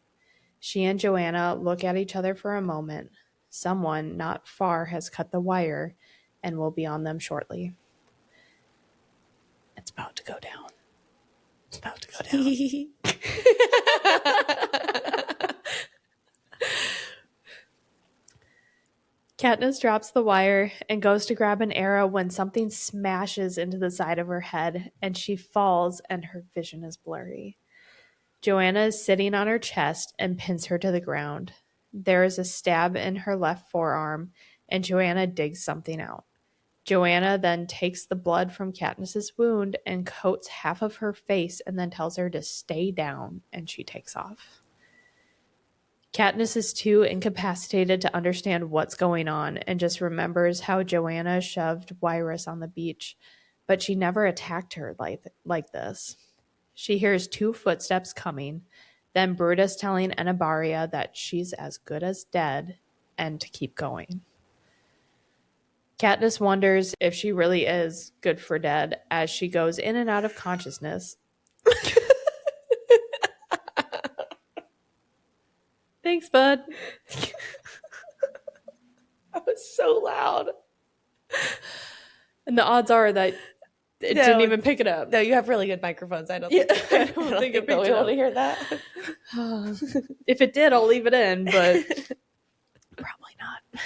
She and Joanna look at each other for a moment. Someone not far has cut the wire and will be on them shortly. It's about to go down. It's about to go down. Katniss drops the wire and goes to grab an arrow when something smashes into the side of her head and she falls and her vision is blurry. Joanna is sitting on her chest and pins her to the ground. There is a stab in her left forearm and Joanna digs something out. Joanna then takes the blood from Katniss's wound and coats half of her face and then tells her to stay down, and she takes off. Katniss is too incapacitated to understand what's going on and just remembers how Joanna shoved Wyrus on the beach, but she never attacked her like this. She hears 2 footsteps coming, Then Brutus telling Anabaria that she's as good as dead and to keep going. Katniss wonders if she really is good for dead as she goes in and out of consciousness. Thanks, bud. That was so loud. And the odds are that it didn't even pick it up. No, you have really good microphones. I don't think it picked it up. To hear that. If it did, I'll leave it in, but probably not.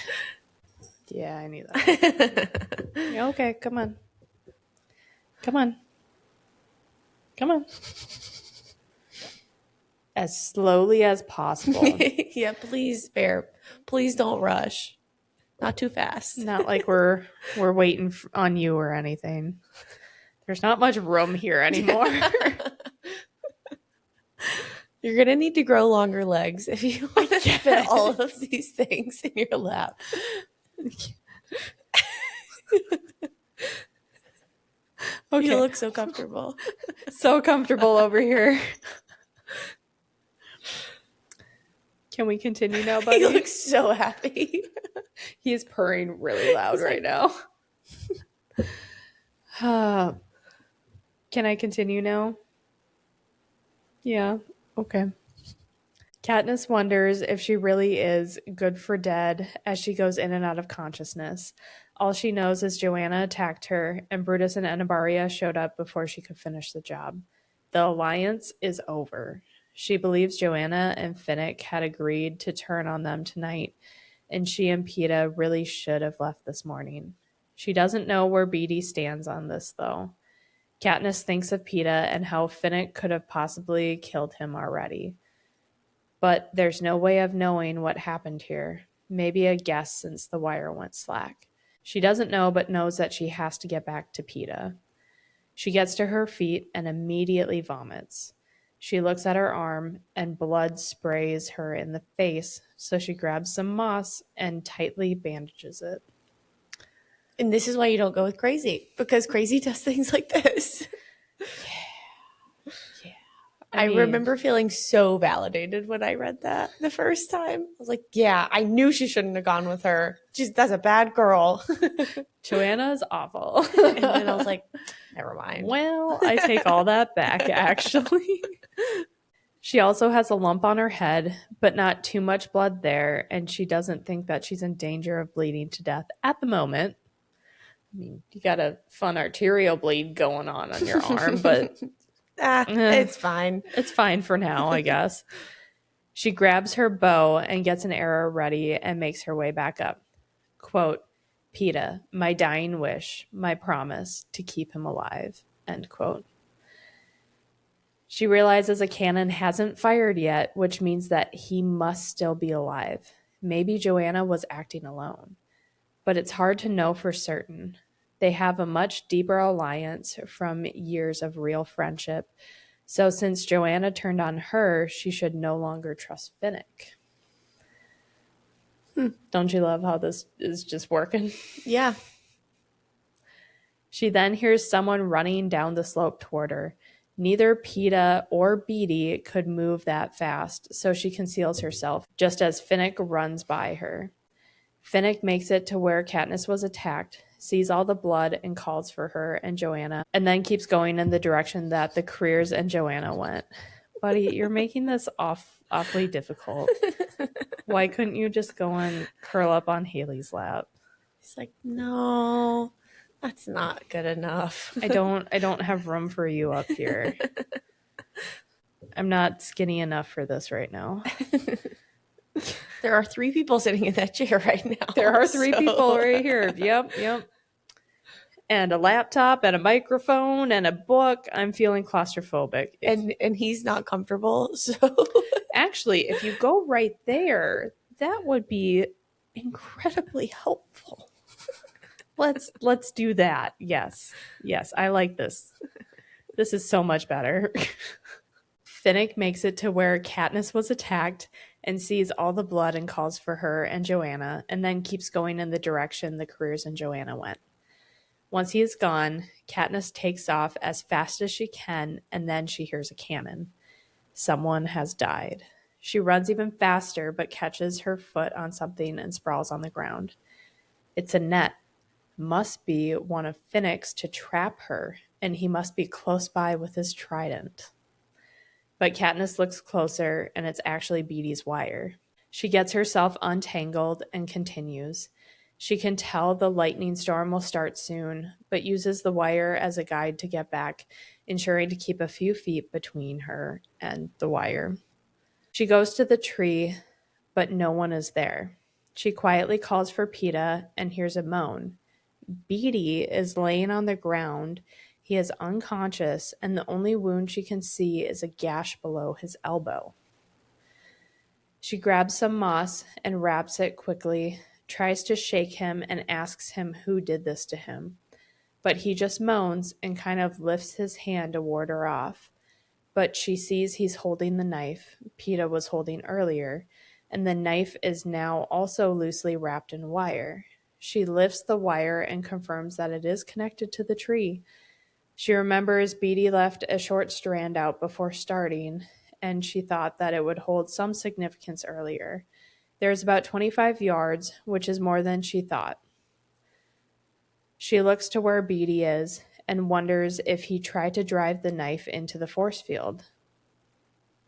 Yeah, I knew that. Yeah, okay, come on. Come on. Come on. As slowly as possible. Yeah, please, Bear. Please don't rush. Not too fast. Not like we're waiting on you or anything. There's not much room here anymore. You're going to need to grow longer legs if you want to fit all of these things in your lap. Okay. You look so comfortable. So comfortable over here. Can we continue now, buddy? He looks so happy. He is purring really loud right now. Can I continue now? Yeah, okay. Katniss wonders if she really is good for dead as she goes in and out of consciousness. All she knows is Joanna attacked her, and Brutus and Anabaria showed up before she could finish the job. The alliance is over. She believes Joanna and Finnick had agreed to turn on them tonight, and she and Peeta really should have left this morning. She doesn't know where Beetee stands on this, though. Katniss thinks of Peeta and how Finnick could have possibly killed him already. But there's no way of knowing what happened here. Maybe a guess since the wire went slack. She doesn't know, but knows that she has to get back to Peeta. She gets to her feet and immediately vomits. She looks at her arm and blood sprays her in the face, so she grabs some moss and tightly bandages it. And this is why you don't go with Crazy, because Crazy does things like this. Yeah. I remember feeling so validated when I read that the first time. I was like, yeah, I knew she shouldn't have gone with her. That's a bad girl. Joanna is awful. And then I was like, never mind. Well, I take all that back, actually. She also has a lump on her head, but not too much blood there, and she doesn't think that she's in danger of bleeding to death at the moment. I mean, you got a fun arterial bleed going on your arm, but it's fine. It's fine for now, I guess. She grabs her bow and gets an arrow ready and makes her way back up. Quote, Peeta, my dying wish, my promise to keep him alive. End quote. She realizes a cannon hasn't fired yet, which means that he must still be alive. Maybe Joanna was acting alone. But it's hard to know for certain. They have a much deeper alliance from years of real friendship. So since Joanna turned on her, she should no longer trust Finnick. Don't you love how this is just working? Yeah. She then hears someone running down the slope toward her. Neither Peeta or Beetee could move that fast, so she conceals herself, just as Finnick runs by her. Finnick makes it to where Katniss was attacked, sees all the blood and calls for her and Joanna, and then keeps going in the direction that the Careers and Joanna went. Buddy, you're making this awfully difficult. Why couldn't you just go and curl up on Haley's lap? He's like, no, that's not good enough. I don't have room for you up here. I'm not skinny enough for this right now. There are 3 people sitting in that chair right now. There are 3 people right here. Yep. And a laptop and a microphone and a book. I'm feeling claustrophobic. And he's not comfortable. So actually, if you go right there, that would be incredibly helpful. Let's do that. Yes, I like this. This is so much better. Finnick makes it to where Katniss was attacked and sees all the blood and calls for her and Joanna, and then keeps going in the direction the Careers and Joanna went. Once he is gone, Katniss takes off as fast as she can, and then she hears a cannon. Someone has died. She runs even faster, but catches her foot on something and sprawls on the ground. It's a net. Must be one of Finnick's to trap her, and he must be close by with his trident. But Katniss looks closer, and it's actually Beedy's wire. She gets herself untangled and continues. She can tell the lightning storm will start soon, but uses the wire as a guide to get back, ensuring to keep a few feet between her and the wire. She goes to the tree, but no one is there. She quietly calls for Peeta and hears a moan. Beedy is laying on the ground. He is unconscious, and the only wound she can see is a gash below his elbow. She grabs some moss and wraps it quickly, tries to shake him, and asks him who did this to him. But he just moans and kind of lifts his hand to ward her off. But she sees he's holding the knife Peeta was holding earlier, and the knife is now also loosely wrapped in wire. She lifts the wire and confirms that it is connected to the tree. She remembers Beedy left a short strand out before starting, and she thought that it would hold some significance earlier. There's about 25 yards, which is more than she thought. She looks to where Beedy is and wonders if he tried to drive the knife into the force field.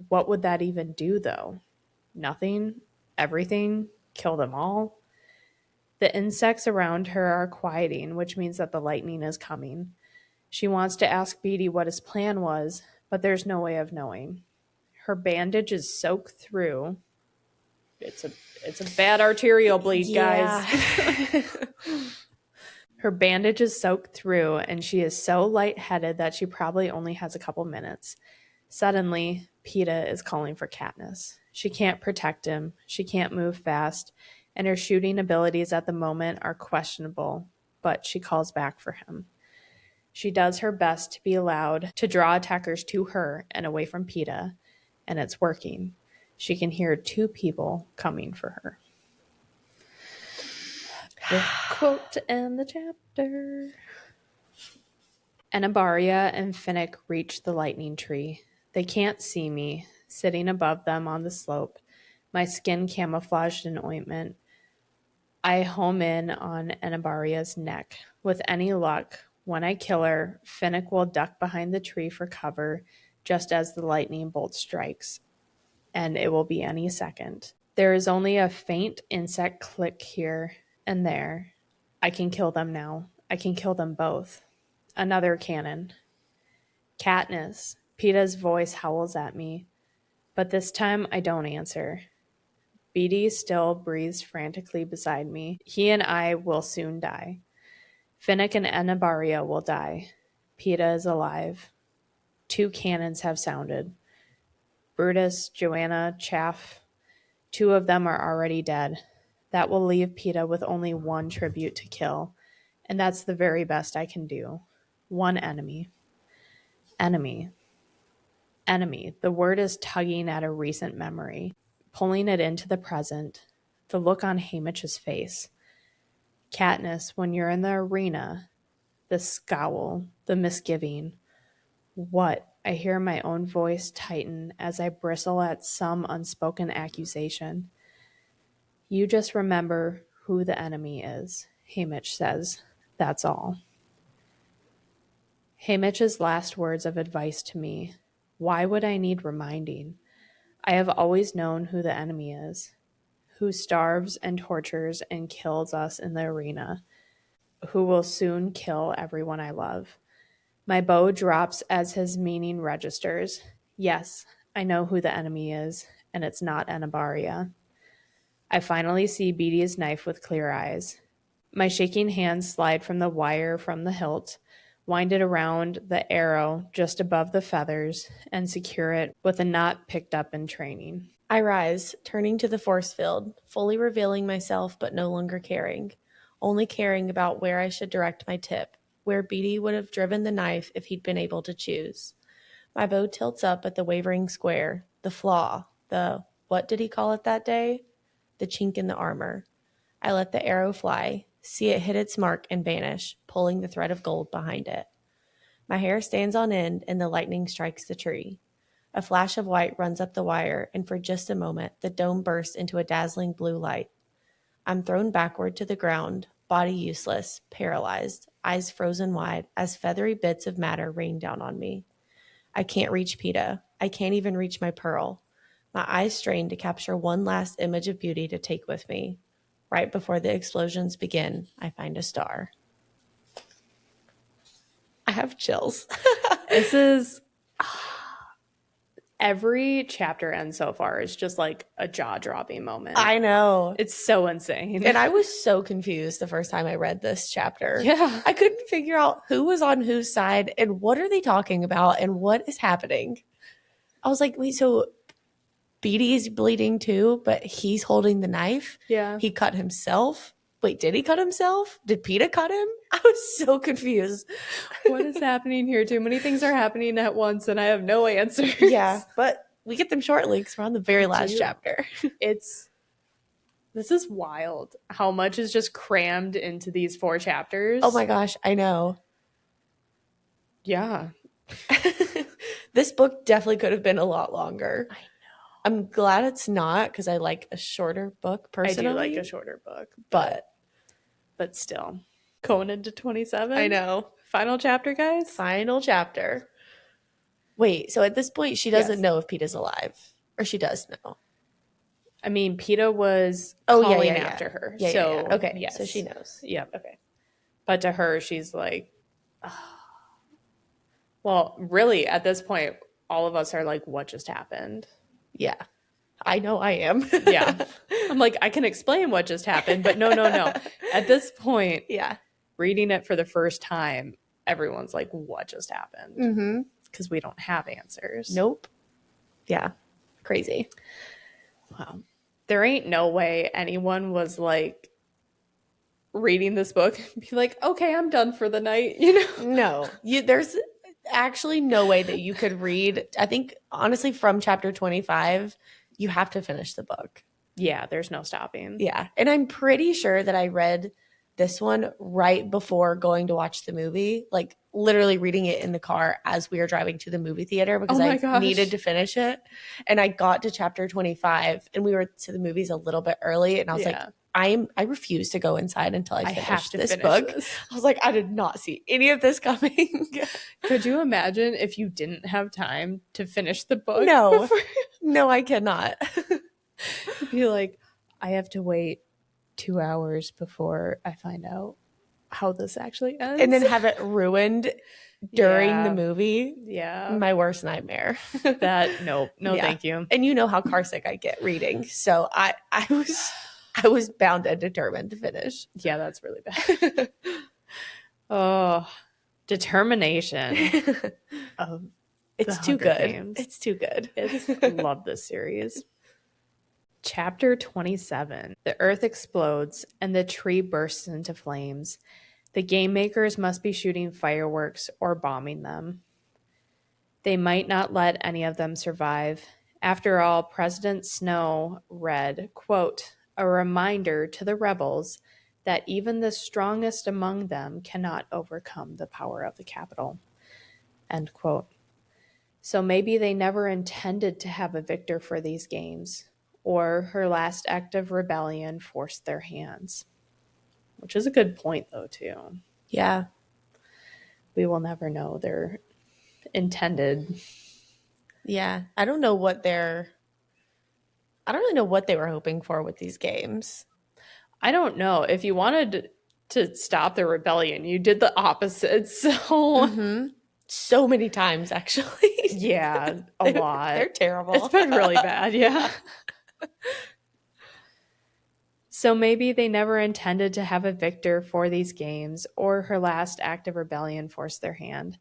What would that even do, though? Nothing? Everything? Kill them all? The insects around her are quieting, which means that the lightning is coming. She wants to ask Beedy what his plan was, but there's no way of knowing. Her bandage is soaked through. It's a bad arterial bleed, guys. Her bandage is soaked through, and she is so lightheaded that she probably only has a couple minutes. Suddenly, Peeta is calling for Katniss. She can't protect him, she can't move fast, and her shooting abilities at the moment are questionable, but she calls back for him. She does her best to be loud to draw attackers to her and away from Peeta, and it's working. She can hear 2 people coming for her. The quote to end the chapter. Anabaria and Finnick reach the lightning tree. They can't see me, sitting above them on the slope, my skin camouflaged in ointment. I home in on Anabaria's neck. With any luck, when I kill her, Finnick will duck behind the tree for cover just as the lightning bolt strikes, and it will be any second. There is only a faint insect click here and there. I can kill them now. I can kill them both. Another cannon. Katniss. Peeta's voice howls at me, but this time I don't answer. Beedy still breathes frantically beside me. He and I will soon die. Finnick and Anabaria will die. Peeta is alive. 2 cannons have sounded. Brutus, Joanna, Chaff, 2 of them are already dead. That will leave Peeta with only 1 tribute to kill, and that's the very best I can do. 1 enemy. Enemy. Enemy. The word is tugging at a recent memory, pulling it into the present. The look on Haymitch's face. Katniss, when you're in the arena, the scowl, the misgiving. What? I hear my own voice tighten as I bristle at some unspoken accusation. You just remember who the enemy is, Haymitch says. That's all. Haymitch's last words of advice to me. Why would I need reminding? I have always known who the enemy is, who starves and tortures and kills us in the arena, who will soon kill everyone I love. My bow drops as his meaning registers. Yes, I know who the enemy is, and it's not Anabaria. I finally see Beedy's knife with clear eyes. My shaking hands slide from the wire from the hilt, wind it around the arrow just above the feathers, and secure it with a knot picked up in training. I rise, turning to the force field, fully revealing myself but no longer caring, only caring about where I should direct my tip, where Beedy would have driven the knife if he'd been able to choose. My bow tilts up at the wavering square, the flaw, what did he call it that day? The chink in the armor. I let the arrow fly, see it hit its mark and vanish, pulling the thread of gold behind it. My hair stands on end and the lightning strikes the tree. A flash of white runs up the wire, and for just a moment, the dome bursts into a dazzling blue light. I'm thrown backward to the ground, body useless, paralyzed, eyes frozen wide as feathery bits of matter rain down on me. I can't reach Peeta. I can't even reach my pearl. My eyes strain to capture one last image of beauty to take with me. Right before the explosions begin, I find a star. I have chills. This is every chapter end so far is just like a jaw-dropping moment. I know. It's so insane. And I was so confused the first time I read this chapter. Yeah. I couldn't figure out who was on whose side and what are they talking about and what is happening. I was like, wait, so Beatty's bleeding too, but he's holding the knife? Yeah. He cut himself? Wait, did he cut himself? Did Peeta cut him? I was so confused. What is happening here? Too many things are happening at once and I have no answers. Yeah, but we get them shortly because we're on the very last chapter. This is wild how much is just crammed into these 4 chapters. Oh my gosh, I know. Yeah. This book definitely could have been a lot longer. I know. I'm glad it's not because I like a shorter book personally. I do like a shorter book. But still. Going into 27. I know. Final chapter, guys? Final chapter. Wait, so at this point, she doesn't know if Peeta's alive. Or she does know. I mean, Peeta was calling after her. Yeah, so, okay. Yes. So she knows. Yep. Okay. But to her, she's like, oh. Well, really, at this point, all of us are like, what just happened? Yeah. I know I am. Yeah. I'm like, I can explain what just happened, but no. At this point, yeah, reading it for the first time, everyone's like, what just happened? Because we don't have answers. Nope. Yeah. Crazy. Wow. There ain't no way anyone was like reading this book and be like, okay, I'm done for the night, No. There's actually no way that you could read. I think, honestly, from chapter 25, you have to finish the book. Yeah, there's no stopping. Yeah. And I'm pretty sure that I read this one right before going to watch the movie, like literally reading it in the car as we were driving to the movie theater because I needed to finish it. And I got to chapter 25 and we were to the movies a little bit early. And I was like, I refuse to go inside until I finish this book. I was like, I did not see any of this coming. Could you imagine if you didn't have time to finish the book? No. No, I cannot. You'd be like, I have to wait 2 hours before I find out how this actually ends. And then have it ruined during the movie. Yeah. My worst nightmare. No, thank you. And you know how carsick I get reading. So I was bound and determined to finish. Yeah, that's really bad. Oh, determination. It's too good. Games. It's too good. I love this series. Chapter 27. The earth explodes and the tree bursts into flames. The game makers must be shooting fireworks or bombing them. They might not let any of them survive. After all, President Snow read, quote, a reminder to the rebels that even the strongest among them cannot overcome the power of the capital. End quote. So maybe they never intended to have a victor for these games, or her last act of rebellion forced their hands. Which is a good point, though, too. Yeah. We will never know their intended. Yeah. I don't really know what they were hoping for with these games. I don't know. If you wanted to stop the rebellion, you did the opposite. So so many times, actually. Yeah, a lot. They're terrible. It's been really bad, yeah. So maybe they never intended to have a victor for these games, or her last act of rebellion forced their hand.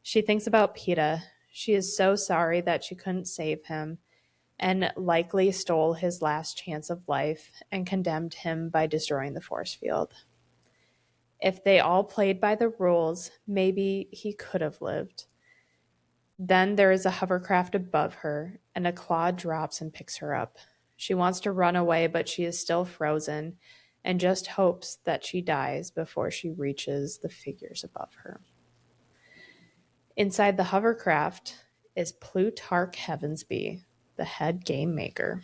She thinks about Peeta. She is so sorry that she couldn't save him, and likely stole his last chance of life and condemned him by destroying the force field. If they all played by the rules, maybe he could have lived. Then there is a hovercraft above her, and a claw drops and picks her up. She wants to run away, but she is still frozen and just hopes that she dies before she reaches the figures above her. Inside the hovercraft is Plutarch Heavensby, the head game maker.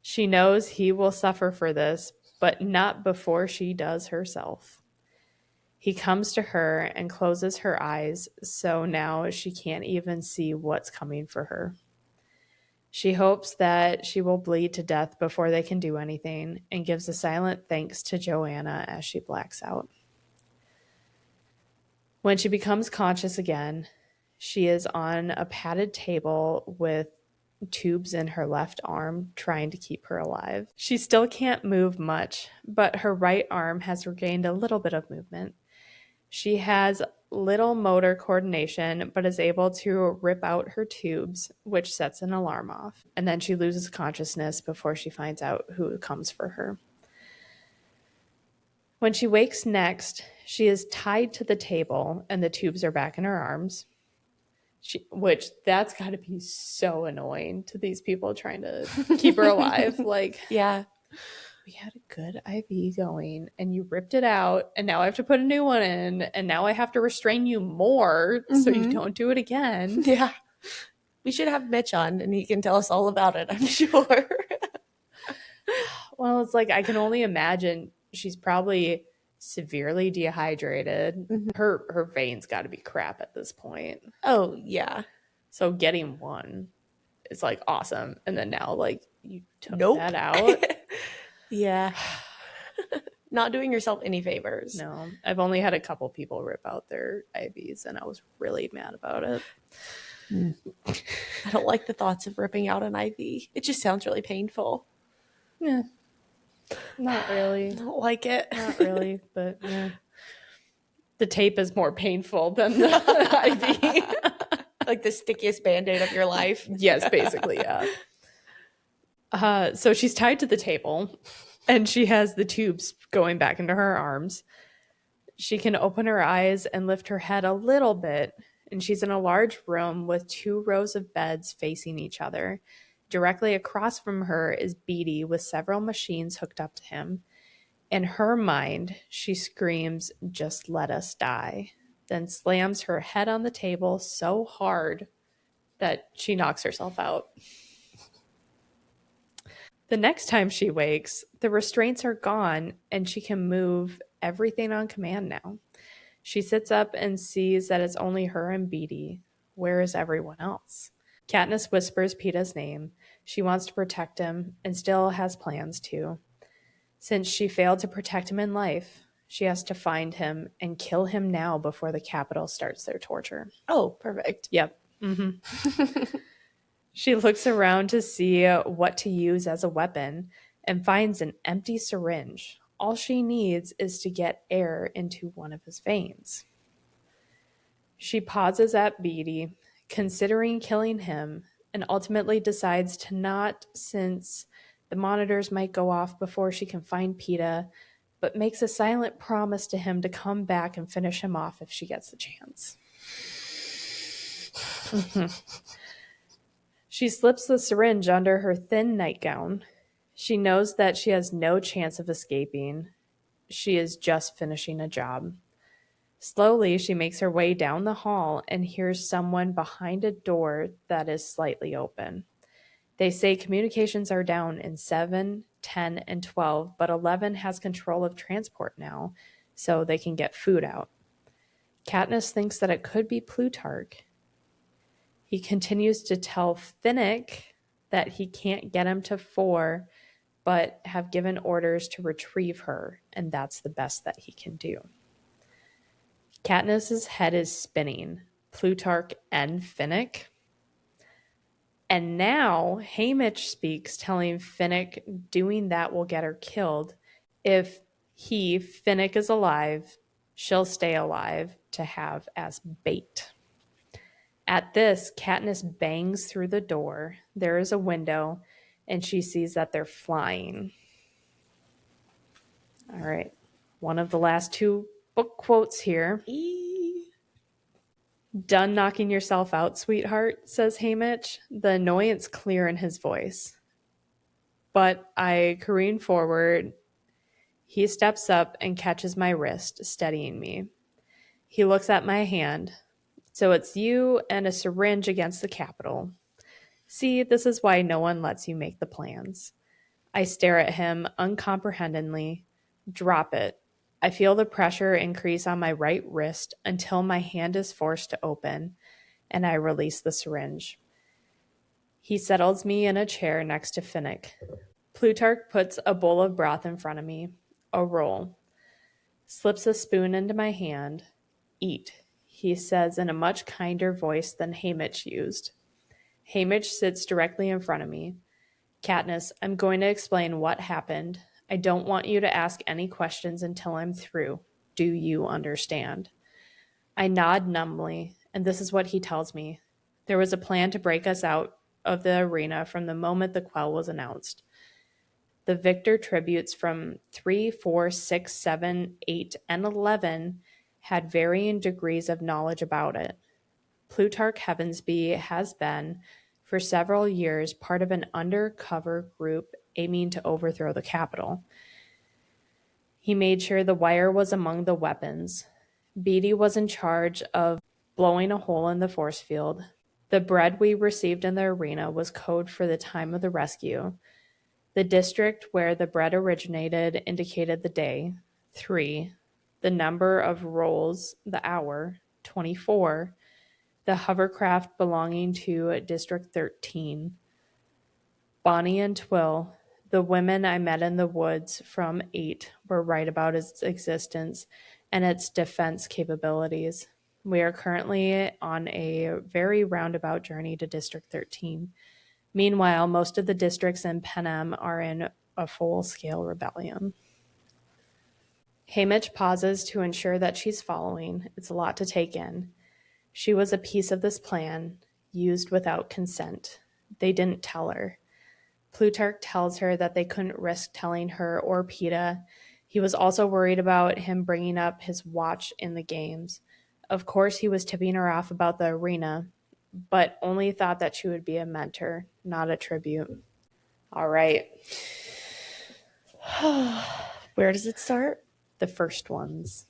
She knows he will suffer for this, but not before she does herself. He comes to her and closes her eyes, so now she can't even see what's coming for her. She hopes that she will bleed to death before they can do anything, and gives a silent thanks to Joanna as she blacks out. When she becomes conscious again, she is on a padded table with tubes in her left arm trying to keep her alive. She still can't move much, but her right arm has regained a little bit of movement. She has little motor coordination, but is able to rip out her tubes, which sets an alarm off. And then she loses consciousness before she finds out who comes for her. When she wakes next, she is tied to the table and the tubes are back in her arms. Which that's got to be so annoying to these people trying to keep her alive. Like, yeah, we had a good IV going and you ripped it out and now I have to put a new one in and now I have to restrain you more so you don't do it again. Yeah. We should have Mitch on and he can tell us all about it, I'm sure. Well, it's like I can only imagine she's probably severely dehydrated. Her veins got to be crap at this point. Oh, yeah. So getting one is like awesome. And then now like you took that out. Yeah. Not doing yourself any favors. No, I've only had a couple people rip out their IVs and I was really mad about it. I don't like the thoughts of ripping out an IV. It just sounds really painful. Yeah. Not really. I don't like it. Not really, but yeah. The tape is more painful than the IV. Like the stickiest Band-Aid of your life. Yes, basically, yeah. So she's tied to the table and she has the tubes going back into her arms. She can open her eyes and lift her head a little bit, and she's in a large room with 2 rows of beds facing each other. Directly across from her is Beatty with several machines hooked up to him. In her mind, she screams, "Just let us die," then slams her head on the table so hard that she knocks herself out. The next time she wakes, the restraints are gone and she can move everything on command now. She sits up and sees that it's only her and Beatty. Where is everyone else? Katniss whispers Peeta's name. She wants to protect him and still has plans to. Since she failed to protect him in life, she has to find him and kill him now before the Capitol starts their torture. Oh, perfect. Yep. She looks around to see what to use as a weapon and finds an empty syringe. All she needs is to get air into one of his veins. She pauses at Beatty, considering killing him, and ultimately decides to not, since the monitors might go off before she can find Peeta, but makes a silent promise to him to come back and finish him off if she gets the chance. She slips the syringe under her thin nightgown. She knows that she has no chance of escaping. She is just finishing a job. Slowly, she makes her way down the hall and hears someone behind a door that is slightly open. They say communications are down in 7, 10, and 12, but 11 has control of transport now, so they can get food out. Katniss thinks that it could be Plutarch. He continues to tell Finnick that he can't get him to 4, but have given orders to retrieve her, and that's the best that he can do. Katniss's head is spinning. Plutarch and Finnick. And now Haymitch speaks, telling Finnick doing that will get her killed. If Finnick, is alive, she'll stay alive to have as bait. At this, Katniss bangs through the door. There is a window, and she sees that they're flying. All right. One of the last 2 book quotes here. "Done knocking yourself out, sweetheart," says Haymitch, the annoyance clear in his voice. But I careen forward. He steps up and catches my wrist, steadying me. He looks at my hand. So it's you and a syringe against the Capitol. See, this is why no one lets you make the plans. I stare at him uncomprehendingly. Drop it. I feel the pressure increase on my right wrist until my hand is forced to open, and I release the syringe. He settles me in a chair next to Finnick. Plutarch puts a bowl of broth in front of me, a roll, slips a spoon into my hand. Eat, he says in a much kinder voice than Haymitch used. Haymitch sits directly in front of me. Katniss, I'm going to explain what happened. I don't want you to ask any questions until I'm through. Do you understand? I nod numbly, and this is what he tells me. There was a plan to break us out of the arena from the moment the quell was announced. The victor tributes from 3, 4, 6, 7, 8, and 11 had varying degrees of knowledge about it. Plutarch Heavensby has been, for several years, part of an undercover group aiming to overthrow the Capitol. He made sure the wire was among the weapons. Beatty was in charge of blowing a hole in the force field. The bread we received in the arena was code for the time of the rescue. The district where the bread originated indicated the day, 3, the number of rolls, the hour, 24, the hovercraft belonging to District 13. Bonnie and Twill, the women I met in the woods from 8, were right about its existence and its defense capabilities. We are currently on a very roundabout journey to District 13. Meanwhile, most of the districts in Panem are in a full-scale rebellion. Haymitch pauses to ensure that she's following. It's a lot to take in. She was a piece of this plan, used without consent. They didn't tell her. Plutarch tells her that they couldn't risk telling her or Peeta. He was also worried about him bringing up his watch in the games. Of course, he was tipping her off about the arena, but only thought that she would be a mentor, not a tribute. All right. Where does it start? The first ones.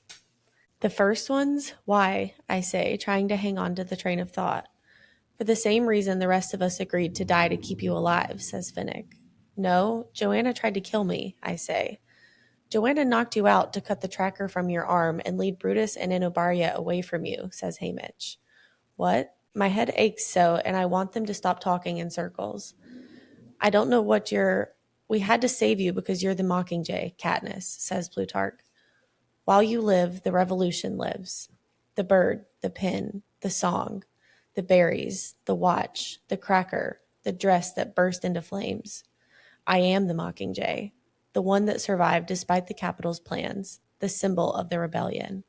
The first ones? Why? I say, trying to hang on to the train of thought. For the same reason the rest of us agreed to die to keep you alive, says Finnick. No, Joanna tried to kill me, I say. Joanna knocked you out to cut the tracker from your arm and lead Brutus and Enobaria away from you, says Haymitch. What? My head aches so, and I want them to stop talking in circles. I don't know what you're... We had to save you because you're the Mockingjay, Katniss, says Plutarch. While you live, the revolution lives. The bird, the pin, the song, the berries, the watch, the cracker, the dress that burst into flames. I am the Mockingjay, the one that survived despite the Capitol's plans, the symbol of the rebellion.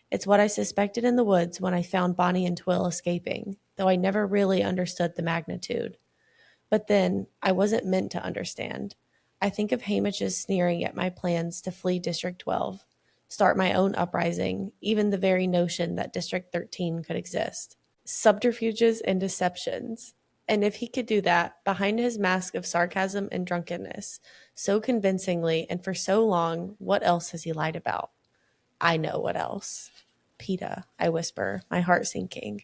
It's what I suspected in the woods when I found Bonnie and Twill escaping, though I never really understood the magnitude. But then, I wasn't meant to understand. I think of Haymitch's sneering at my plans to flee District 12, start my own uprising, even the very notion that District 13 could exist. Subterfuges and deceptions. And if he could do that, behind his mask of sarcasm and drunkenness, so convincingly and for so long, what else has he lied about? I know what else. Peeta, I whisper, my heart sinking.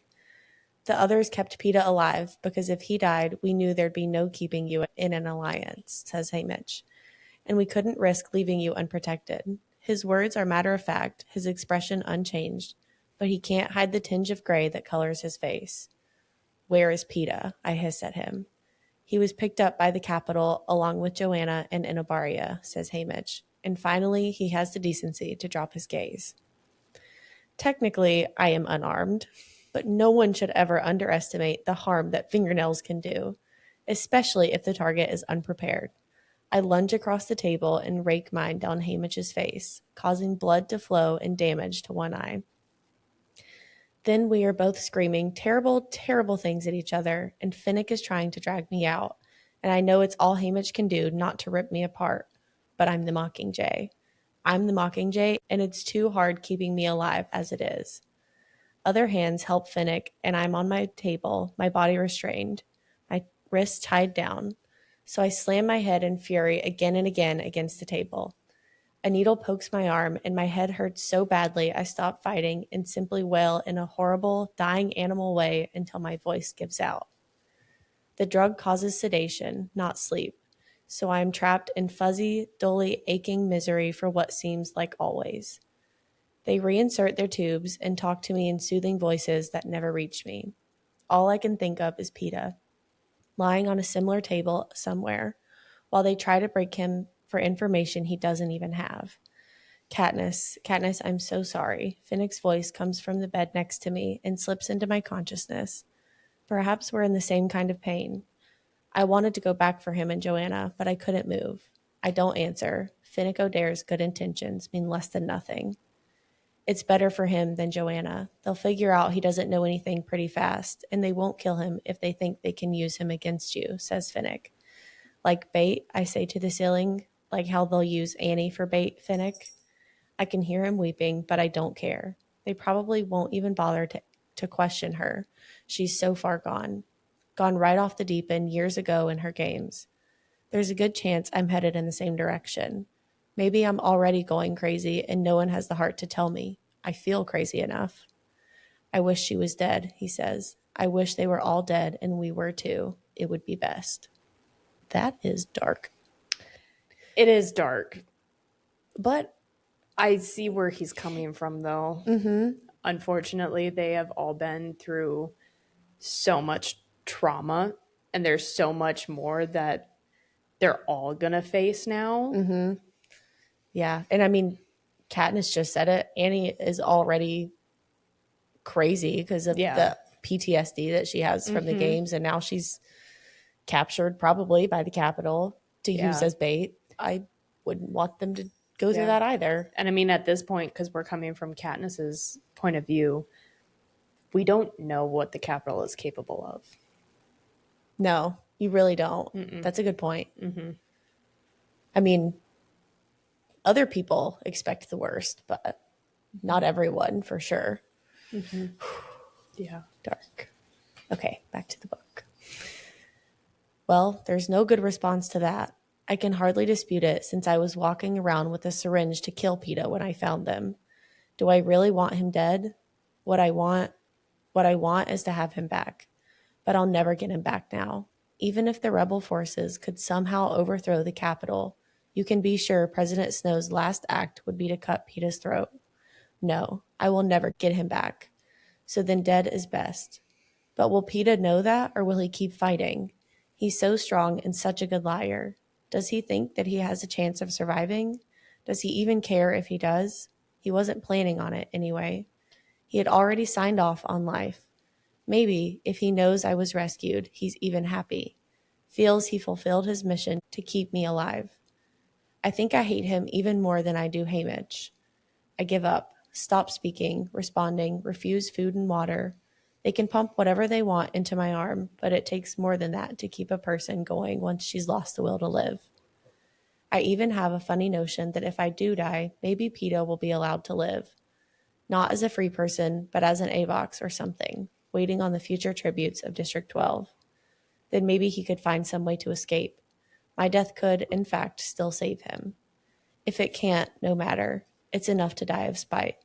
The others kept Peeta alive because if he died, we knew there'd be no keeping you in an alliance, says Haymitch. And we couldn't risk leaving you unprotected. His words are matter of fact, his expression unchanged, but he can't hide the tinge of gray that colors his face. Where is Peeta? I hiss at him. He was picked up by the Capitol along with Joanna and Enobaria, says Haymitch, and finally he has the decency to drop his gaze. Technically, I am unarmed, but no one should ever underestimate the harm that fingernails can do, especially if the target is unprepared. I lunge across the table and rake mine down Haymitch's face, causing blood to flow and damage to one eye. Then we are both screaming terrible, terrible things at each other, and Finnick is trying to drag me out, and I know it's all Haymitch can do not to rip me apart, but I'm the Mockingjay. I'm the Mockingjay, and it's too hard keeping me alive as it is. Other hands help Finnick, and I'm on my table, my body restrained, my wrists tied down. So I slam my head in fury again and again against the table. A needle pokes my arm, and my head hurts so badly I stop fighting and simply wail in a horrible, dying animal way until my voice gives out. The drug causes sedation, not sleep, so I am trapped in fuzzy, dully aching misery for what seems like always. They reinsert their tubes and talk to me in soothing voices that never reach me. All I can think of is Peeta, lying on a similar table somewhere, while they try to break him for information he doesn't even have. Katniss, I'm so sorry. Finnick's voice comes from the bed next to me and slips into my consciousness. Perhaps we're in the same kind of pain. I wanted to go back for him and Joanna, but I couldn't move. I don't answer. Finnick O'Dare's good intentions mean less than nothing. It's better for him than Joanna. They'll figure out he doesn't know anything pretty fast, and they won't kill him if they think they can use him against you, says Finnick. Like bait, I say to the ceiling, like how they'll use Annie for bait, Finnick. I can hear him weeping, but I don't care. They probably won't even bother to question her. She's so far gone. Gone right off the deep end years ago in her games. There's a good chance I'm headed in the same direction. Maybe I'm already going crazy and no one has the heart to tell me. I feel crazy enough. I wish she was dead, he says. I wish they were all dead and we were too. It would be best. That is dark. It is dark. But I see where he's coming from, though. Unfortunately, they have all been through so much trauma, and there's so much more that they're all going to face now. yeah, and I mean, Katniss just said it. Annie is already crazy because of the PTSD that she has from the games, and now she's captured probably by the Capitol to use as bait. I wouldn't want them to go through that either. And I mean, at this point, because we're coming from Katniss's point of view, we don't know what the Capitol is capable of. No, you really don't. That's a good point. I mean, other people expect the worst, but not everyone for sure. Yeah. Dark. Okay, back to the book. Well, there's no good response to that. I can hardly dispute it since I was walking around with a syringe to kill Peeta when I found them. Do I really want him dead? What I want is to have him back. But I'll never get him back now. Even if the rebel forces could somehow overthrow the Capitol, you can be sure President Snow's last act would be to cut Peeta's throat. No, I will never get him back. So then dead is best. But will Peeta know that, or will he keep fighting? He's so strong and such a good liar. Does he think that he has a chance of surviving? Does he even care if he does? He wasn't planning on it anyway. He had already signed off on life. Maybe, if he knows I was rescued, he's even happy. Feels he fulfilled his mission to keep me alive. I think I hate him even more than I do Haymitch. I give up, stop speaking, responding, refuse food and water. They can pump whatever they want into my arm, but it takes more than that to keep a person going once she's lost the will to live. I even have a funny notion that if I do die, maybe Peeta will be allowed to live. Not as a free person, but as an AVOX or something, waiting on the future tributes of District 12. Then maybe he could find some way to escape. My death could, in fact, still save him. If it can't, no matter. It's enough to die of spite.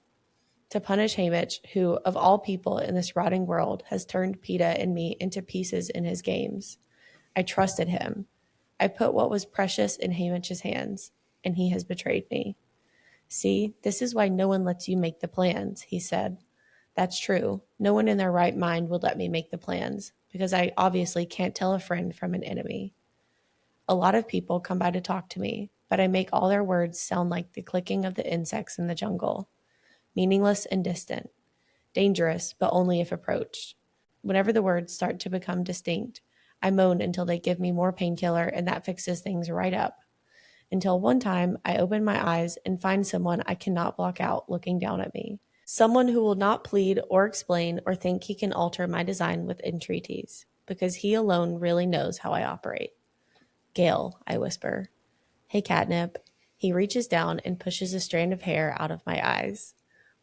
To punish Haymitch, who, of all people in this rotting world, has turned Peeta and me into pieces in his games. I trusted him. I put what was precious in Haymitch's hands, and he has betrayed me. See, this is why no one lets you make the plans, he said. That's true. No one in their right mind would let me make the plans, because I obviously can't tell a friend from an enemy. A lot of people come by to talk to me, but I make all their words sound like the clicking of the insects in the jungle. Meaningless and distant. Dangerous, but only if approached. Whenever the words start to become distinct, I moan until they give me more painkiller and that fixes things right up. Until one time, I open my eyes and find someone I cannot block out looking down at me. Someone who will not plead or explain or think he can alter my design with entreaties, because he alone really knows how I operate. Gale, I whisper. Hey, Catnip. He reaches down and pushes a strand of hair out of my eyes.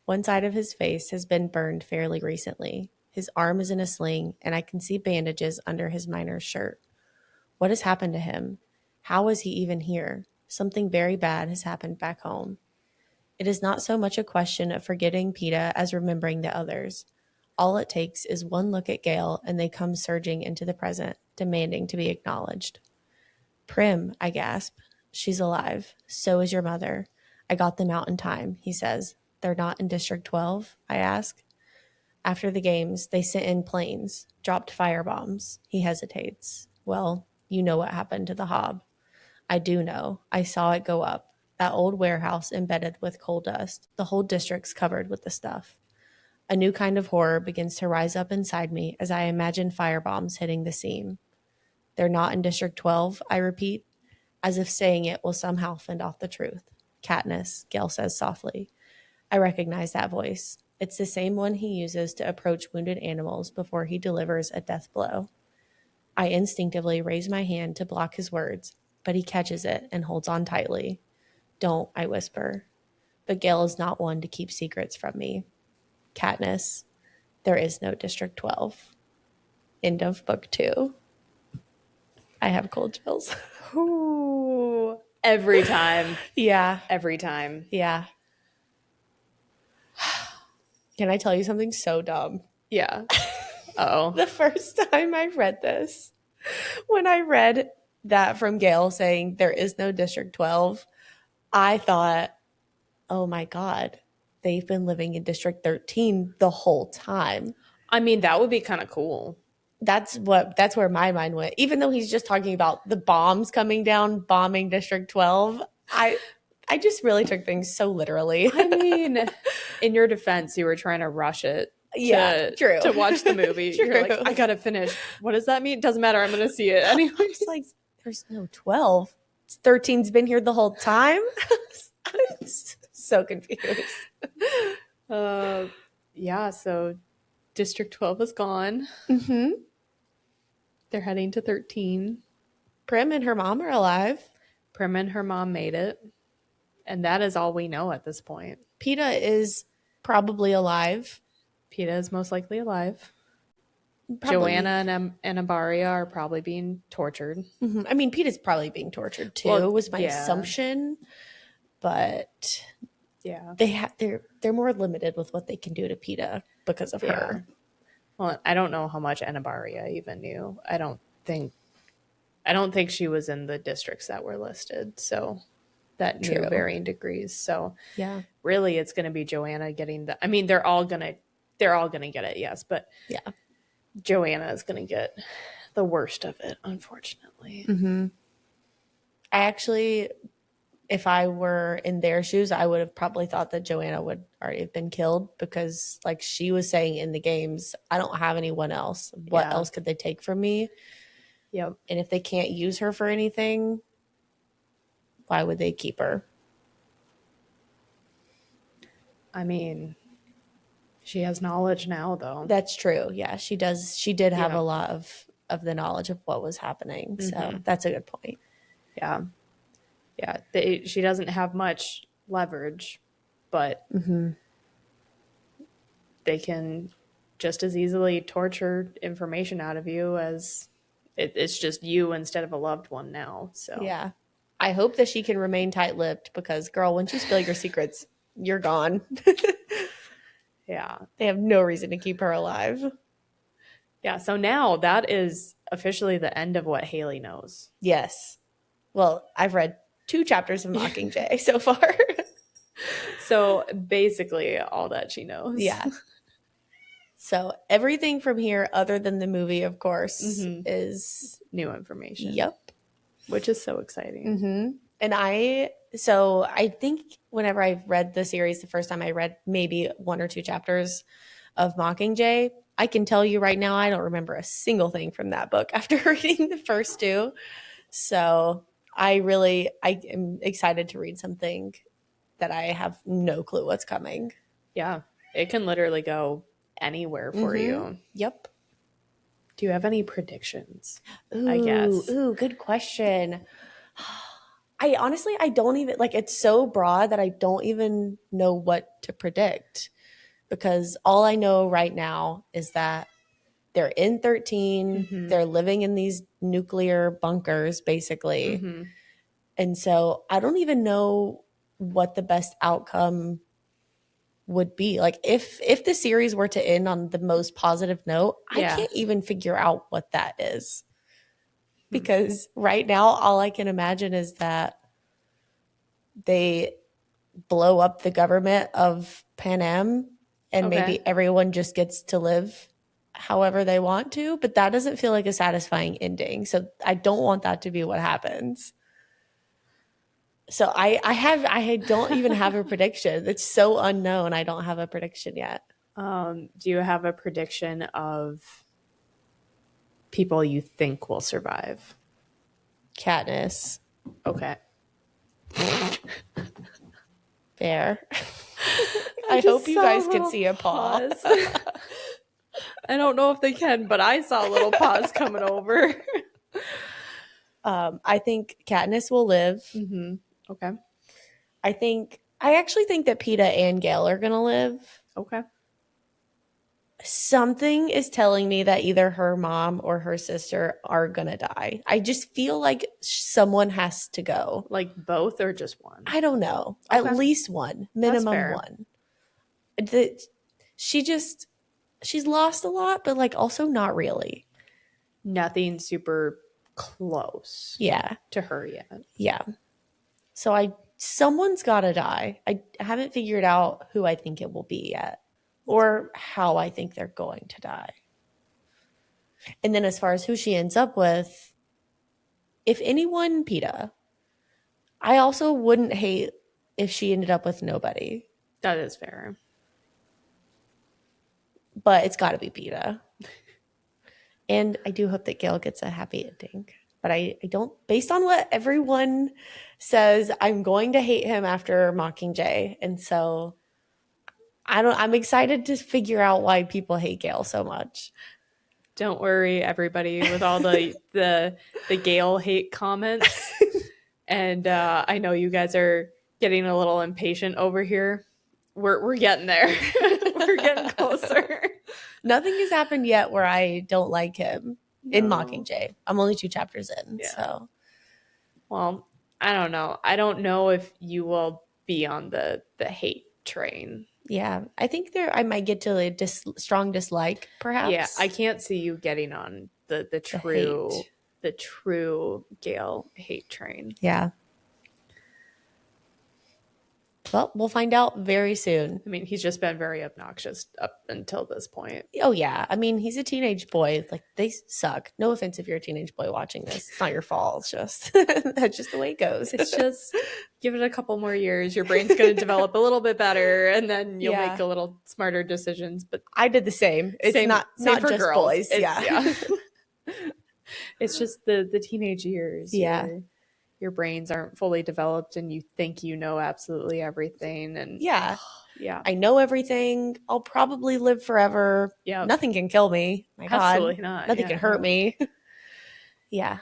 One side of his face has been burned fairly recently. His arm is in a sling, and I can see bandages under his miner's shirt. What has happened to him? How is he even here? Something very bad has happened back home. It is not so much a question of forgetting Peeta as remembering the others. All it takes is one look at Gale and they come surging into the present, demanding to be acknowledged. Prim, I gasp. She's alive. So is your mother. I got them out in time, he says. They're not in District 12, I ask. After the games, they sent in planes, dropped firebombs. He hesitates. Well, you know what happened to the Hob. I do know. I saw it go up. That old warehouse embedded with coal dust. The whole district's covered with the stuff. A new kind of horror begins to rise up inside me as I imagine firebombs hitting the seam. They're not in District 12, I repeat, as if saying it will somehow fend off the truth. Katniss, Gale says softly. I recognize that voice. It's the same one he uses to approach wounded animals before he delivers a death blow. I instinctively raise my hand to block his words, but he catches it and holds on tightly. Don't, I whisper. But Gale is not one to keep secrets from me. Katniss, there is no District 12. End of book 2. I have cold chills. Ooh, every time. Yeah. Every time. Yeah. Can I tell you something so dumb? Yeah. Oh. The first time I read this, when I read that from Gale saying there is no District 12, I thought, oh my God, they've been living in District 13 the whole time. I mean, that would be kind of cool. That's where my mind went. Even though he's just talking about the bombs coming down, bombing District 12, I just really took things so literally. I mean, in your defense, you were trying to rush it. True. To watch the movie. True. You're like, I gotta finish. What does that mean? Doesn't matter. I'm gonna see it anyway. It's like, there's no 12. 13's been here the whole time. I'm so confused. Yeah, so District 12 is gone. Mm-hmm. They're heading to 13. Prim and her mom are alive. Prim and her mom made it. And that is all we know at this point. Peeta is probably alive. Peeta is most likely alive. Probably. Joanna and Ambaria are probably being tortured. Mm-hmm. I mean, Peeta's probably being tortured too, was my assumption. But yeah, they're more limited with what they can do to Peeta because of her. Well, I don't know how much Anabaria even knew. I don't think she was in the districts that were listed, so that knew varying degrees. So yeah, really, it's going to be Joanna getting the. I mean, they're all gonna get it, yes, but yeah, Joanna is going to get the worst of it, unfortunately. Mm-hmm. I actually, if I were in their shoes, I would have probably thought that Joanna would already have been killed because, like she was saying in the games, I don't have anyone else. What else could they take from me? Yep. And if they can't use her for anything, why would they keep her? I mean, she has knowledge now, though. That's true. Yeah, she does. She did have a lot of the knowledge of what was happening. So that's a good point. Yeah. Yeah. She doesn't have much leverage, but they can just as easily torture information out of you as it's just you instead of a loved one now. So yeah. I hope that she can remain tight-lipped because, girl, once you spill your secrets, you're gone. Yeah. They have no reason to keep her alive. Yeah. So now that is officially the end of what Haley knows. Yes. Well, I've read 2 chapters of Mockingjay so far. So basically all that she knows. Yeah. So everything from here, other than the movie, of course, is new information. Yep. Which is so exciting. Mm-hmm. And I think whenever I read the series the first time, I read maybe 1 or 2 chapters of Mockingjay. I can tell you right now, I don't remember a single thing from that book after reading the first 2. So I am excited to read something that I have no clue what's coming. Yeah. It can literally go anywhere for you. Yep. Do you have any predictions? Ooh, I guess. Ooh, good question. I honestly, I don't even, like, it's so broad that I don't even know what to predict because all I know right now is that they're in 13. They're living in these nuclear bunkers, basically. And so I don't even know what the best outcome would be. Like if the series were to end on the most positive note, I Yeah. can't even figure out what that is. Because right now all I can imagine is that they blow up the government of Panem and Okay. maybe everyone just gets to live however they want to, but that doesn't feel like a satisfying ending. So I don't want that to be what happens. So I don't even have a prediction. It's so unknown. I don't have a prediction yet. Do you have a prediction of people you think will survive? Katniss. Okay. Fair. I hope you guys can see a pause. I don't know if they can, but I saw a little pause coming over. I think Katniss will live. Mm-hmm. Okay. I actually think that Peeta and Gale are gonna live. Okay. Something is telling me that either her mom or her sister are gonna die. I just feel like someone has to go. Like both or just one? I don't know. Okay. At least one, minimum one. She's lost a lot, but like also not really. Nothing super close. Yeah. To her yet. Yeah. So someone's got to die. I haven't figured out who I think it will be yet or how I think they're going to die. And then as far as who she ends up with, if anyone, Peeta. I also wouldn't hate if she ended up with nobody. That is fair. But it's got to be Peeta. And I do hope that Gale gets a happy ending. But I don't, based on what everyone says, I'm going to hate him after Mockingjay. And so I'm excited to figure out why people hate Gale so much. Don't worry, everybody, with all the Gale hate comments. And I know you guys are getting a little impatient over here. We're getting there. We're getting closer. Nothing has happened yet where I don't like him in Mockingjay. I'm only 2 chapters in, so. Well, I don't know. I don't know if you will be on the hate train. Yeah, I think I might get to a strong dislike, perhaps. Yeah, I can't see you getting on the true Gale hate train. Yeah. Well, we'll find out very soon. I mean, he's just been very obnoxious up until this point. Oh, yeah. I mean, he's a teenage boy. Like, they suck. No offense if you're a teenage boy watching this. It's not your fault. It's just, that's just the way it goes. It's just, give it a couple more years. Your brain's going to develop a little bit better, and then you'll make a little smarter decisions. But I did the same. It's same, not for just girls. boys. Yeah. It's just the teenage years. Yeah. Your brains aren't fully developed and you think you know absolutely everything. And yeah. I know everything. I'll probably live forever. Yeah. Nothing can kill me. My absolutely God. not. Nothing can hurt me. Yeah.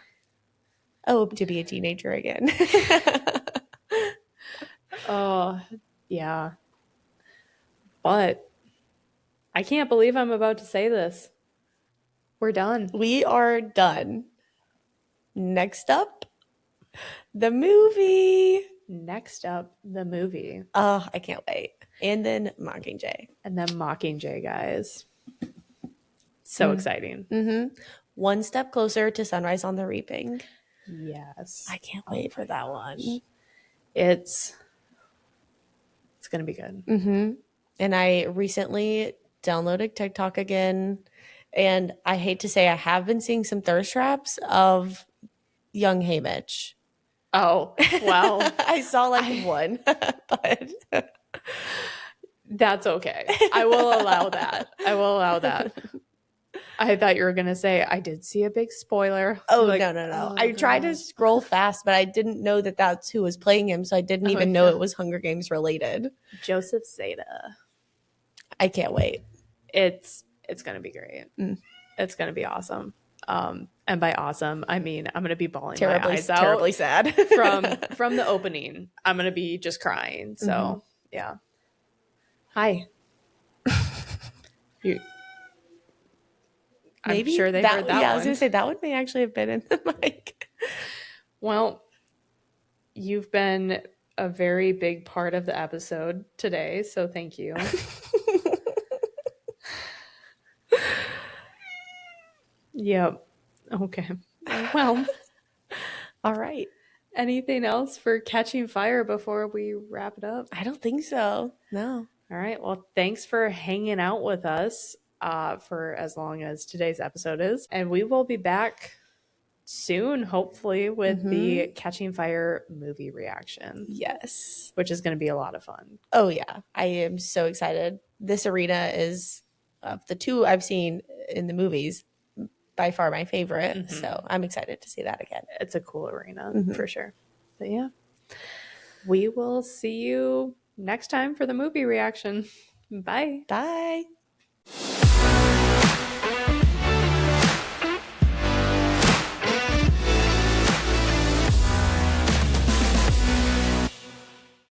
I hope to be a teenager again. Oh, yeah. But I can't believe I'm about to say this. We're done. We are done. Next up, the movie. Next up, the movie. Oh, I can't wait. And then Mockingjay. And then Mockingjay, guys. So exciting. Mm-hmm. One step closer to Sunrise on the Reaping. Yes. I can't wait for that one. It's going to be good. Mm-hmm. And I recently downloaded TikTok again. And I hate to say I have been seeing some thirst traps of young Haymitch. Oh, well. I saw like one, but that's okay. I will allow that. I thought you were going to say, I did see a big spoiler. Oh, like, no. Oh, I tried to scroll fast, but I didn't know that that's who was playing him, so I didn't even know it was Hunger Games related. Joseph Zeta. I can't wait. It's going to be great. It's going to be awesome. And by awesome, I mean I'm going to be bawling my eyes out. Terribly sad. from the opening. I'm going to be just crying. So, yeah. Hi. I'm sure they heard that one. Yeah, I was going to say that one may actually have been in the mic. Well, You've been a very big part of the episode today, so thank you. Yep. Okay. Well, All right. anything else for Catching Fire before we wrap it up? I don't think so. No. All right. Well, thanks for hanging out with us for as long as today's episode is. And we will be back soon, hopefully, with the Catching Fire movie reaction. Yes. Which is going to be a lot of fun. Oh, yeah. I am so excited. This arena is, of the two I've seen in the movies, by far my favorite. So I'm excited to see that again. It's a cool arena for sure. But yeah, we will see you next time for the movie reaction. Bye. Bye.